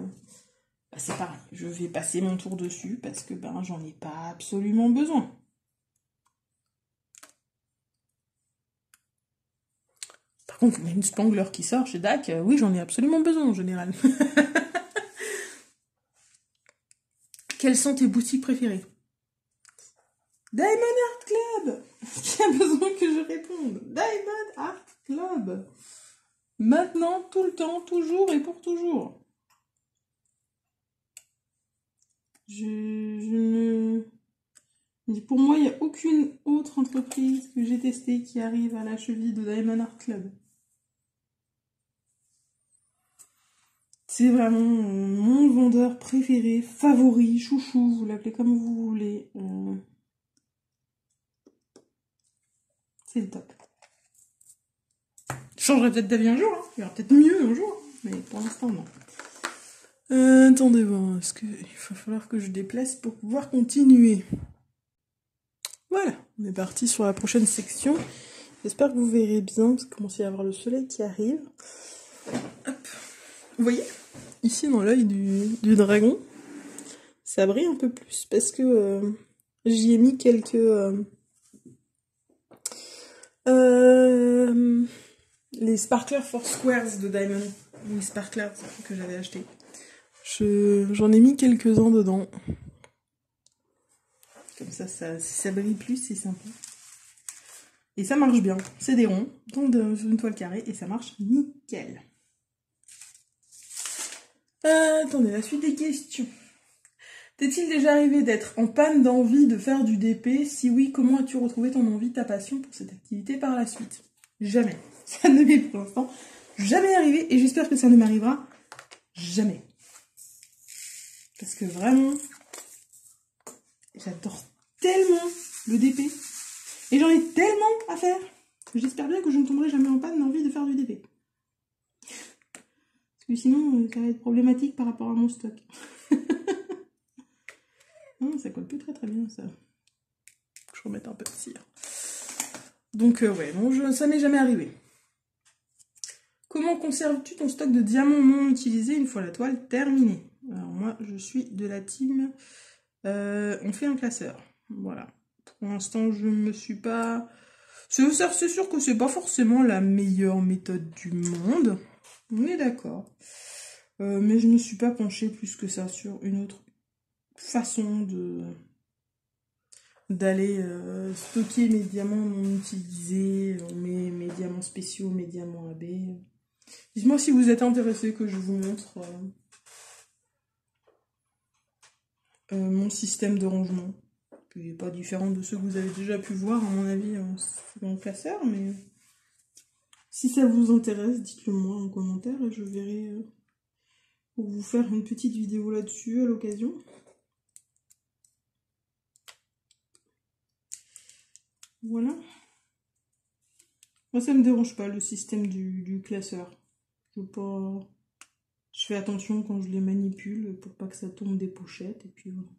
bah c'est pareil. Je vais passer mon tour dessus parce que ben j'en ai pas absolument besoin. Par contre, il y a une Spangler qui sort chez DAC, oui, j'en ai absolument besoin en général. Quelles sont tes boutiques préférées? Diamond Art Club. Qui a besoin que je réponde? Diamond Art Club. Maintenant, tout le temps, toujours et pour toujours. Pour moi, il n'y a aucune autre entreprise que j'ai testée qui arrive à la cheville de Diamond Art Club. C'est vraiment mon vendeur préféré, favori, chouchou, vous l'appelez comme vous voulez. C'est le top. Je changerai peut-être d'avis un jour, hein. Il y aura peut-être mieux un jour, mais pour l'instant, non. Attendez voir, est-ce qu'il va falloir que je déplace pour pouvoir continuer? Voilà, on est parti sur la prochaine section. J'espère que vous verrez bien, parce qu'il commence à y avoir le soleil qui arrive. Hop. Vous voyez, ici dans l'œil du dragon, ça brille un peu plus, parce que j'y ai mis quelques... les Sparkler for Squares de Diamond. Les Sparklers que j'avais acheté. J'en ai mis quelques-uns dedans. Comme ça, ça brille plus, c'est sympa. Et ça marche bien. C'est des ronds, donc sur une toile carrée, et ça marche nickel. Attendez, la suite des questions. T'est-il déjà arrivé d'être en panne d'envie de faire du DP? Si oui, comment as-tu retrouvé ton envie, ta passion pour cette activité par la suite? Jamais. Ça ne m'est pour l'instant jamais arrivé, et j'espère que ça ne m'arrivera jamais. Parce que vraiment, j'adore tellement le DP. Et j'en ai tellement à faire. J'espère bien que je ne tomberai jamais en panne d'envie de faire du DP. Parce que sinon, ça va être problématique par rapport à mon stock. Non, ça colle plus très bien, ça. Je remette un peu de cire. Donc, ouais, bon, ça m'est jamais arrivé. Comment conserves-tu ton stock de diamants non utilisés une fois la toile terminée? Alors, moi, je suis de la team... on fait un classeur. Voilà. Pour l'instant, je me suis pas... C'est sûr que c'est pas forcément la meilleure méthode du monde. On est d'accord. Mais je ne me suis pas penchée plus que ça sur une autre façon d'aller stocker mes diamants non utilisés, mes diamants spéciaux, mes diamants AB. Dites-moi si vous êtes intéressé que je vous montre mon système de rangement. Il n'est pas différent de ceux que vous avez déjà pu voir, à mon avis, dans le classeur, mais si ça vous intéresse, dites-le moi en commentaire et je verrai pour vous faire une petite vidéo là-dessus à l'occasion. Voilà. Moi, ça me dérange pas, le système du classeur. Je fais attention quand je les manipule pour pas que ça tombe des pochettes, et puis voilà.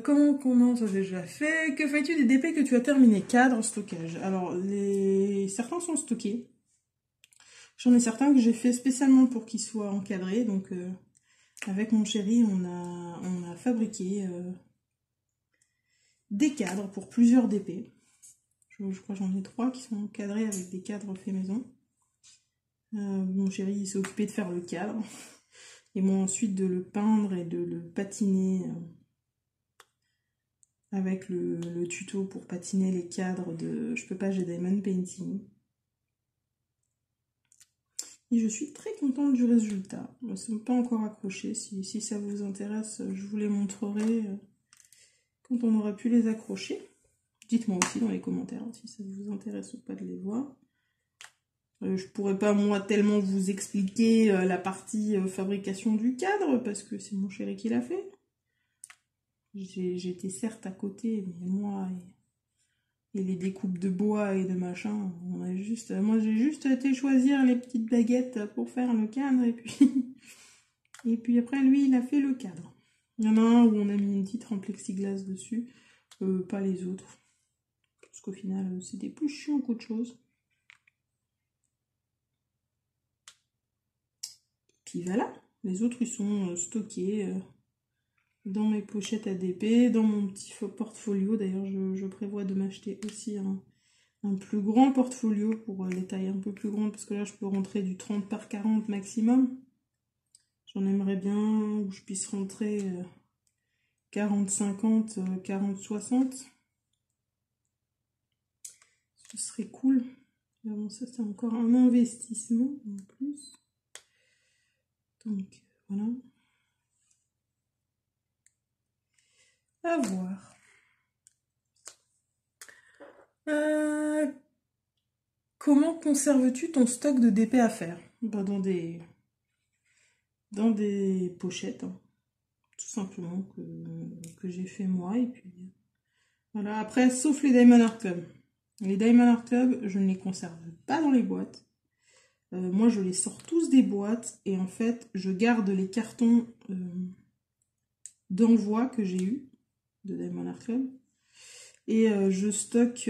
Comment ça déjà fait? Que fais-tu des DP que tu as terminé? Cadre, stockage. Alors, certains sont stockés. J'en ai certains que j'ai fait spécialement pour qu'ils soient encadrés. Donc, avec mon chéri, on a fabriqué des cadres pour plusieurs DP. Je crois que j'en ai 3 qui sont encadrés avec des cadres faits maison. Mon chéri s'est occupé de faire le cadre. Et moi ensuite de le peindre et de le patiner avec le tuto pour patiner les cadres de Je peux pas, j'ai Diamond Painting. Et je suis très contente du résultat. Ils ne sont pas encore accrochés. Si ça vous intéresse, je vous les montrerai quand on aura pu les accrocher. Dites-moi aussi dans les commentaires si ça vous intéresse ou pas de les voir. Je pourrais pas moi tellement vous expliquer la partie fabrication du cadre parce que c'est mon chéri qui l'a fait. J'étais certes à côté, mais moi et les découpes de bois et de machin, moi j'ai juste été choisir les petites baguettes pour faire le cadre et puis après lui il a fait le cadre. Il y en a un où on a mis une titre en plexiglas dessus, pas les autres. Parce qu'au final c'était plus chiant qu'autre chose. Puis voilà, les autres ils sont stockés dans mes pochettes ADP, dans mon petit portfolio. D'ailleurs je prévois de m'acheter aussi un plus grand portfolio pour les tailles un peu plus grandes, parce que là je peux rentrer du 30 par 40 maximum. J'en aimerais bien où je puisse rentrer 40-50, 40-60. Ce serait cool. Mais bon, ça c'est encore un investissement en plus. Donc voilà. À voir. Comment conserves-tu ton stock de DP à faire? Ben, dans des pochettes, hein. Tout simplement que j'ai fait moi. Et puis voilà. Après, sauf les Diamond Art Club. Les Diamond Art Club, je ne les conserve pas dans les boîtes. Moi, je les sors tous des boîtes et en fait, je garde les cartons d'envoi que j'ai eu de Diamond Art Club et je stocke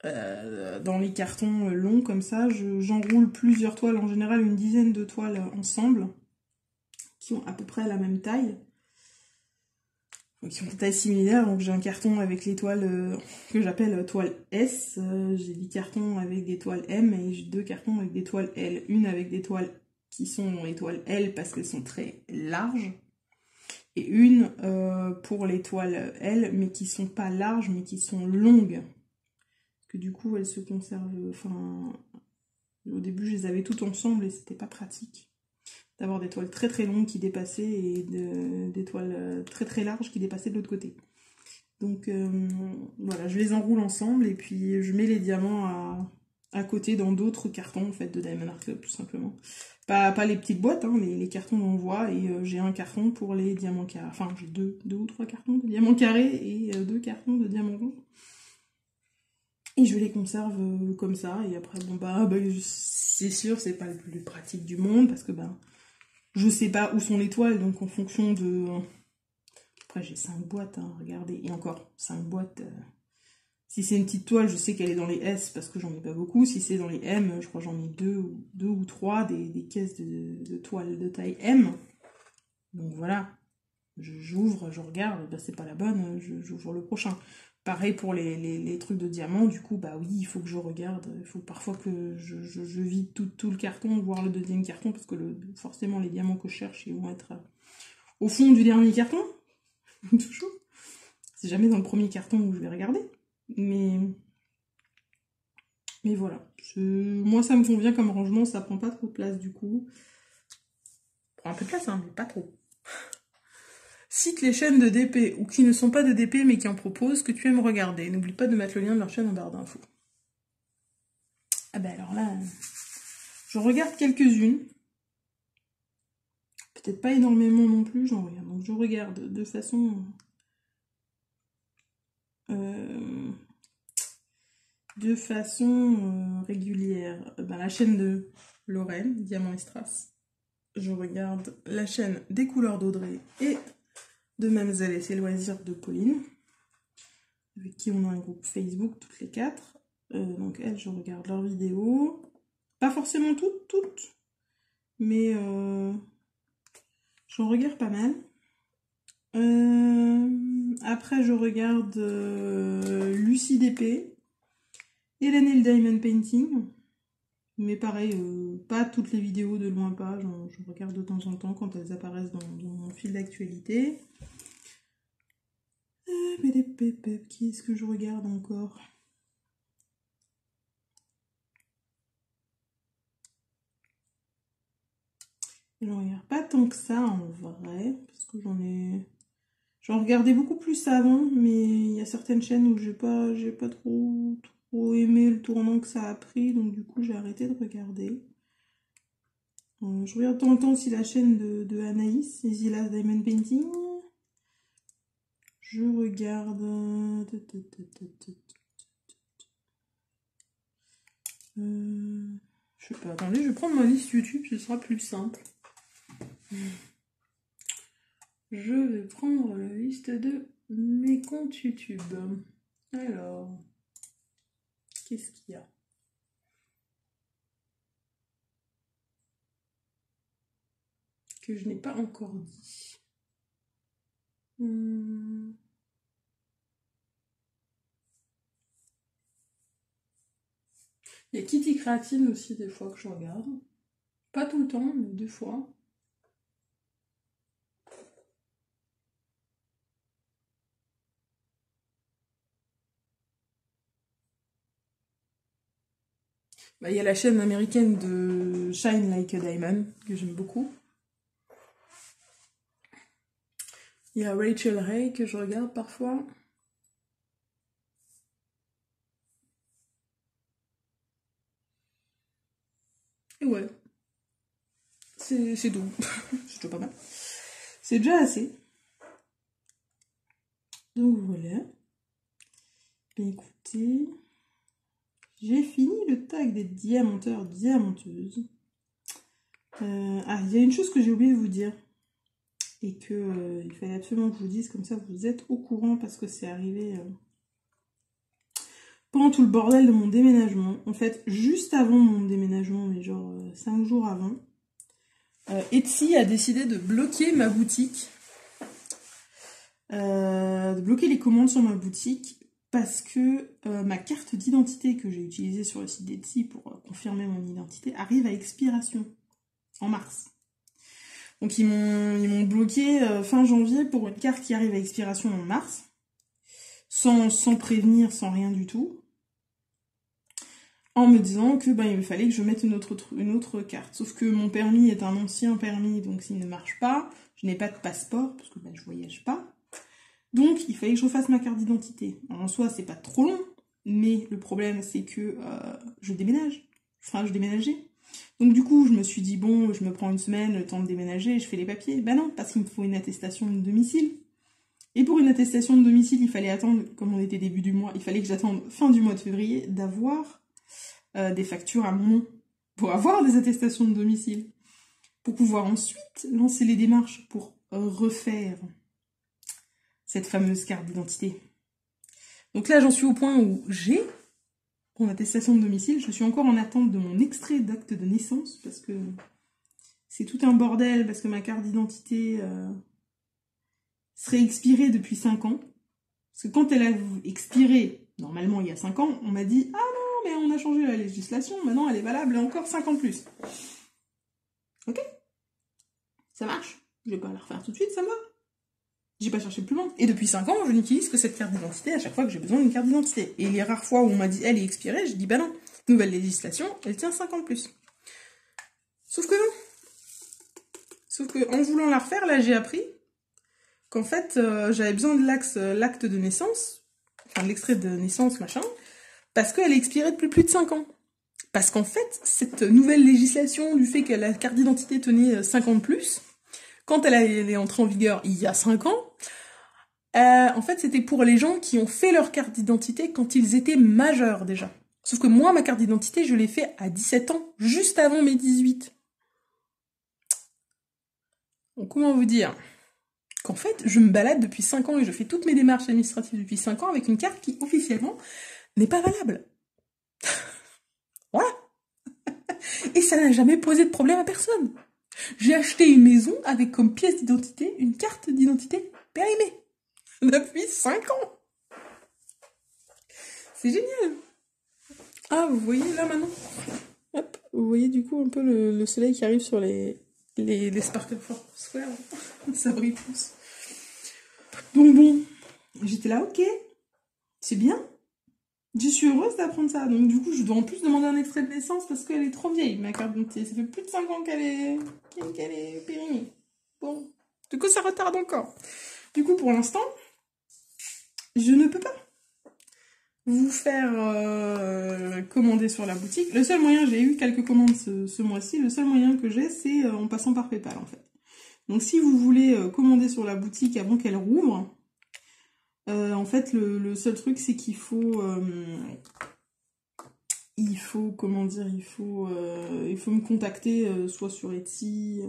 dans les cartons longs comme ça. J'enroule plusieurs toiles, en général une dizaine de toiles ensemble qui ont à peu près la même taille. Donc, qui ont des tailles similaires. Donc j'ai un carton avec les toiles que j'appelle toile S. J'ai des cartons avec des toiles M et j'ai 2 cartons avec des toiles L. Une avec des toiles qui sont les toiles L parce qu'elles sont très larges. Et une pour les toiles L, mais qui sont pas larges, mais qui sont longues. Parce que du coup, elles se conservent... Enfin, au début, je les avais toutes ensemble et c'était pas pratique d'avoir des toiles très très longues qui dépassaient et des toiles très très larges qui dépassaient de l'autre côté. Donc voilà, je les enroule ensemble et puis je mets les diamants à côté dans d'autres cartons en fait de Diamond Art Club tout simplement. Pas les petites boîtes, hein, les cartons d'envoi et j'ai un carton pour les diamants carrés. Enfin, j'ai deux ou trois cartons de diamants carrés et 2 cartons de diamants ronds. Et je les conserve comme ça et après bon bah c'est sûr c'est pas le plus pratique du monde parce que je sais pas où sont les toiles, donc en fonction de... Après, j'ai 5 boîtes, hein, regardez. Et encore, 5 boîtes. Si c'est une petite toile, je sais qu'elle est dans les S parce que j'en ai pas beaucoup. Si c'est dans les M, je crois que j'en ai 2 ou 3 des caisses de toiles de taille M. Donc voilà. J'ouvre, je regarde. C'est pas la bonne, j'ouvre le prochain. Pareil pour les trucs de diamants. Du coup, oui, il faut que je regarde. Il faut parfois que je vide tout le carton, voire le deuxième carton, parce que forcément, les diamants que je cherche, ils vont être au fond du dernier carton. Toujours. C'est jamais dans le premier carton où je vais regarder. Mais voilà. Moi, ça me convient comme rangement. Ça prend pas trop de place, du coup. Ça prend un peu de place, hein, mais pas trop. Cite les chaînes de DP, ou qui ne sont pas de DP, mais qui en proposent, que tu aimes regarder. N'oublie pas de mettre le lien de leur chaîne en barre d'infos. Ah alors là, je regarde quelques-unes. Peut-être pas énormément non plus, j'en regarde. Donc je regarde de façon... régulière. La chaîne de Lorraine, Diamant et Strass. Je regarde la chaîne des couleurs d'Audrey et de Mademoiselle et ses loisirs de Pauline, avec qui on a un groupe Facebook toutes les 4. Donc elles, je regarde leurs vidéos. Pas forcément toutes, mais j'en regarde pas mal. Après, je regarde Lucie DP, Hélène et le Diamond Painting. Mais pareil, pas toutes les vidéos de loin pas, je regarde de temps en temps quand elles apparaissent dans mon fil d'actualité. Qui est-ce que je regarde encore? Je regarde pas tant que ça en vrai, parce que j'en regardais beaucoup plus avant, mais il y a certaines chaînes où j'ai pas trop aimé le tournant que ça a pris, donc du coup j'ai arrêté de regarder. Je regarde de temps en temps aussi la chaîne de Anaïs, Easy Last Diamond Painting. Je regarde... je sais pas, attendez, je vais prendre ma liste YouTube, ce sera plus simple. Je vais prendre la liste de mes comptes YouTube. Alors, qu'est-ce qu'il y a? Que je n'ai pas encore dit. Il y a Kitty Créatine aussi des fois que je regarde. Pas tout le temps, mais des fois. Il y a la chaîne américaine de Shine Like a Diamond, que j'aime beaucoup. Il y a Rachel Ray que je regarde parfois. Et ouais. C'est tout. C'est déjà pas mal. C'est déjà assez. Donc voilà. Écoutez. J'ai fini le tag des diamanteurs, diamanteuses. Il y a une chose que j'ai oublié de vous dire. Et que il fallait absolument que je vous dise, comme ça vous êtes au courant parce que c'est arrivé pendant tout le bordel de mon déménagement. En fait, juste avant mon déménagement, mais genre 5 jours avant, Etsy a décidé de bloquer ma boutique. de bloquer les commandes sur ma boutique parce que ma carte d'identité que j'ai utilisée sur le site d'Etsy pour confirmer mon identité arrive à expiration en mars. Donc ils m'ont bloqué fin janvier pour une carte qui arrive à expiration en mars, sans prévenir, sans rien du tout, en me disant que il me fallait que je mette une autre carte. Sauf que mon permis est un ancien permis, donc s'il ne marche pas, je n'ai pas de passeport, parce que je voyage pas. Donc il fallait que je refasse ma carte d'identité. En soi, c'est pas trop long, mais le problème c'est que je déménage. Enfin, je déménageais. Donc du coup, je me suis dit, bon, je me prends une semaine, le temps de déménager, et je fais les papiers. Ben non, parce qu'il me faut une attestation de domicile. Et pour une attestation de domicile, il fallait attendre, comme on était début du mois, il fallait que j'attende fin du mois de février d'avoir des factures à mon nom pour avoir des attestations de domicile. Pour pouvoir ensuite lancer les démarches pour refaire cette fameuse carte d'identité. Donc là, j'en suis au point où j'ai mon attestation de domicile. Je suis encore en attente de mon extrait d'acte de naissance parce que c'est tout un bordel, parce que ma carte d'identité serait expirée depuis 5 ans. Parce que quand elle a expiré, normalement il y a 5 ans, on m'a dit « Ah non, mais on a changé la législation, maintenant elle est valable encore 5 ans de plus. » Ok, ça marche. Je vais pas la refaire tout de suite, ça me va. J'ai pas cherché plus loin. Et depuis 5 ans, je n'utilise que cette carte d'identité à chaque fois que j'ai besoin d'une carte d'identité. Et les rares fois où on m'a dit elle est expirée, je dis bah non, nouvelle législation, elle tient 5 ans de plus. Sauf que non. Sauf que en voulant la refaire, là j'ai appris qu'en fait j'avais besoin de l'acte de naissance, enfin de l'extrait de naissance, machin, parce qu'elle est expirée depuis plus de 5 ans. Parce qu'en fait, cette nouvelle législation du fait que la carte d'identité tenait 5 ans de plus, quand elle est entrée en vigueur il y a 5 ans, en fait, c'était pour les gens qui ont fait leur carte d'identité quand ils étaient majeurs déjà. Sauf que moi, ma carte d'identité, je l'ai fait à 17 ans, juste avant mes 18. Donc comment vous dire qu'en fait, je me balade depuis 5 ans et je fais toutes mes démarches administratives depuis 5 ans avec une carte qui, officiellement, n'est pas valable. Voilà. Et ça n'a jamais posé de problème à personne. J'ai acheté une maison avec comme pièce d'identité une carte d'identité périmée. Depuis 5 ans. C'est génial. Ah, vous voyez là maintenant. Hop, vous voyez du coup un peu le soleil qui arrive sur les Sparkle Square. Ça brille plus. Donc bon, j'étais là, ok, c'est bien. Je suis heureuse d'apprendre ça. Donc du coup, je dois en plus demander un extrait de naissance parce qu'elle est trop vieille, ma carte d'identité. Ça fait plus de 5 ans qu'elle est périmée. Bon, du coup, ça retarde encore. Du coup, pour l'instant, je ne peux pas vous faire commander sur la boutique. Le seul moyen, j'ai eu quelques commandes ce mois-ci, le seul moyen que j'ai, c'est en passant par PayPal, en fait. Donc si vous voulez commander sur la boutique avant qu'elle rouvre, en fait, le seul truc, c'est qu'il faut... comment dire, il faut me contacter soit sur Etsy,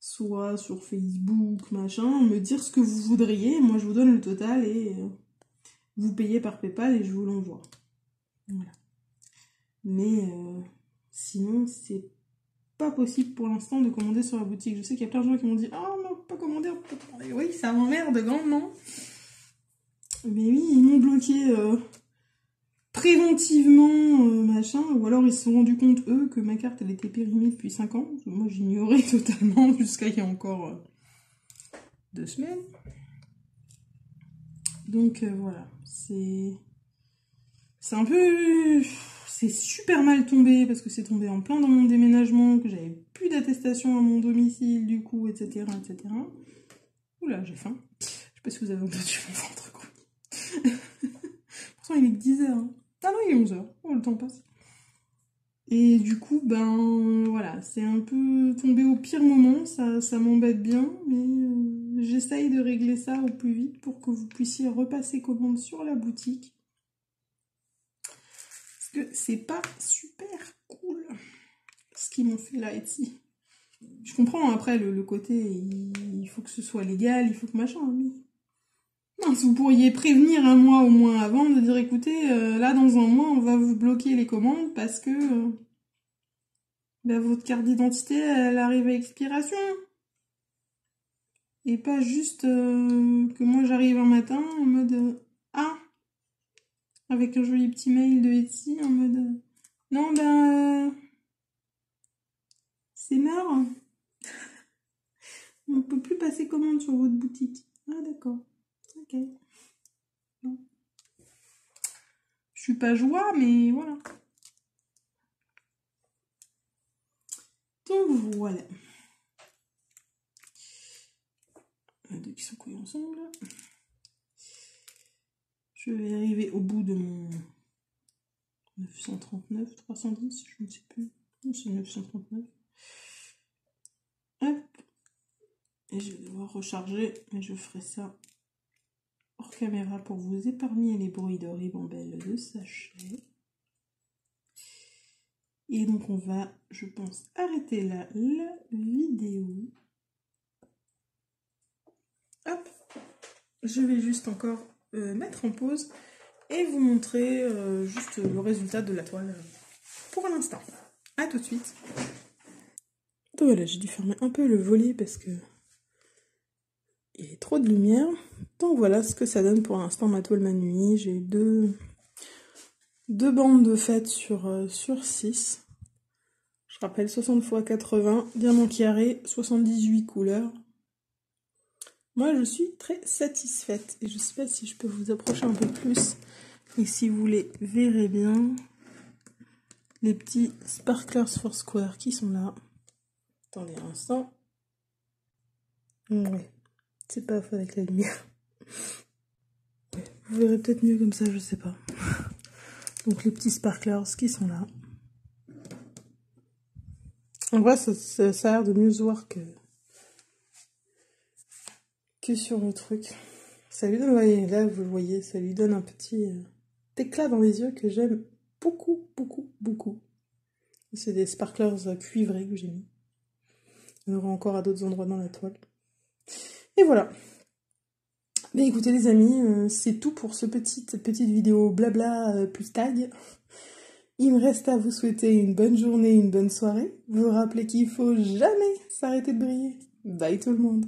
soit sur Facebook, machin, me dire ce que vous voudriez. Moi, je vous donne le total et vous payez par PayPal et je vous l'envoie. Voilà. Mais sinon, c'est pas possible pour l'instant de commander sur la boutique. Je sais qu'il y a plein de gens qui m'ont dit « Ah, on peut pas commander, on peut pas commander. » Oui, ça m'emmerde grandement. Mais oui, ils m'ont bloqué préventivement, machin, ou alors ils se sont rendus compte, eux, que ma carte, elle était périmée depuis 5 ans. Moi, j'ignorais totalement jusqu'à il y a encore 2 semaines. Donc, voilà, c'est un peu... C'est super mal tombé, parce que c'est tombé en plein dans mon déménagement, que j'avais plus d'attestation à mon domicile, du coup, etc., etc. Oula, j'ai faim. Je sais pas si vous avez entendu mon ventre, quoi. Pourtant, il est 10h. Hein. Ah non, il est 11h. Oh, le temps passe. Et du coup, voilà, c'est un peu tombé au pire moment. Ça m'embête bien, mais j'essaye de régler ça au plus vite pour que vous puissiez repasser commande sur la boutique. Parce que c'est pas super cool ce qu'ils m'ont fait là, Etsy. Je comprends après le côté, il faut que ce soit légal, il faut que machin, mais... Non, si vous pourriez prévenir un mois au moins avant, de dire écoutez, là dans un mois on va vous bloquer les commandes parce que votre carte d'identité elle arrive à expiration. Et pas juste que moi j'arrive un matin en mode ah, avec un joli petit mail de Etsy en mode non ben c'est mort, on peut plus passer commande sur votre boutique. Ah d'accord, ok. Bon. Je suis pas joie mais voilà. Donc voilà. Les deux qui sont collés ensemble. Je vais arriver au bout de mon 939, 310, je ne sais plus. C'est 939. Hop. Et je vais devoir recharger, mais je ferai ça hors caméra pour vous épargner les bruits de ribambelle de sachet. Et donc on va, je pense, arrêter là la vidéo. Hop. Je vais juste encore mettre en pause et vous montrer juste le résultat de la toile pour l'instant. A tout de suite. Donc voilà, j'ai dû fermer un peu le volet parce que il y a trop de lumière. Donc voilà ce que ça donne pour l'instant ma toile Manui. J'ai deux bandes de faites sur 6. Je rappelle 60 x 80, diamant carré, 78 couleurs. Moi je suis très satisfaite et je sais pas si je peux vous approcher un peu plus. Et si vous les verrez bien, les petits sparklers for square qui sont là. Attendez un instant. Ouais, c'est pas faux avec la lumière. Ouais, vous verrez peut-être mieux comme ça, je sais pas. Donc les petits sparklers qui sont là. En vrai, ça a l'air de mieux se voir que sur le truc. Ça lui donne, ouais, là vous le voyez, ça lui donne un petit éclat dans les yeux que j'aime beaucoup, beaucoup, beaucoup. C'est des sparklers cuivrés que j'ai mis. Il y en aura encore à d'autres endroits dans la toile. Et voilà. Mais écoutez les amis, c'est tout pour cette petite vidéo blabla plus tag. Il me reste à vous souhaiter une bonne journée, une bonne soirée. Vous rappeler qu'il faut jamais s'arrêter de briller. Bye tout le monde.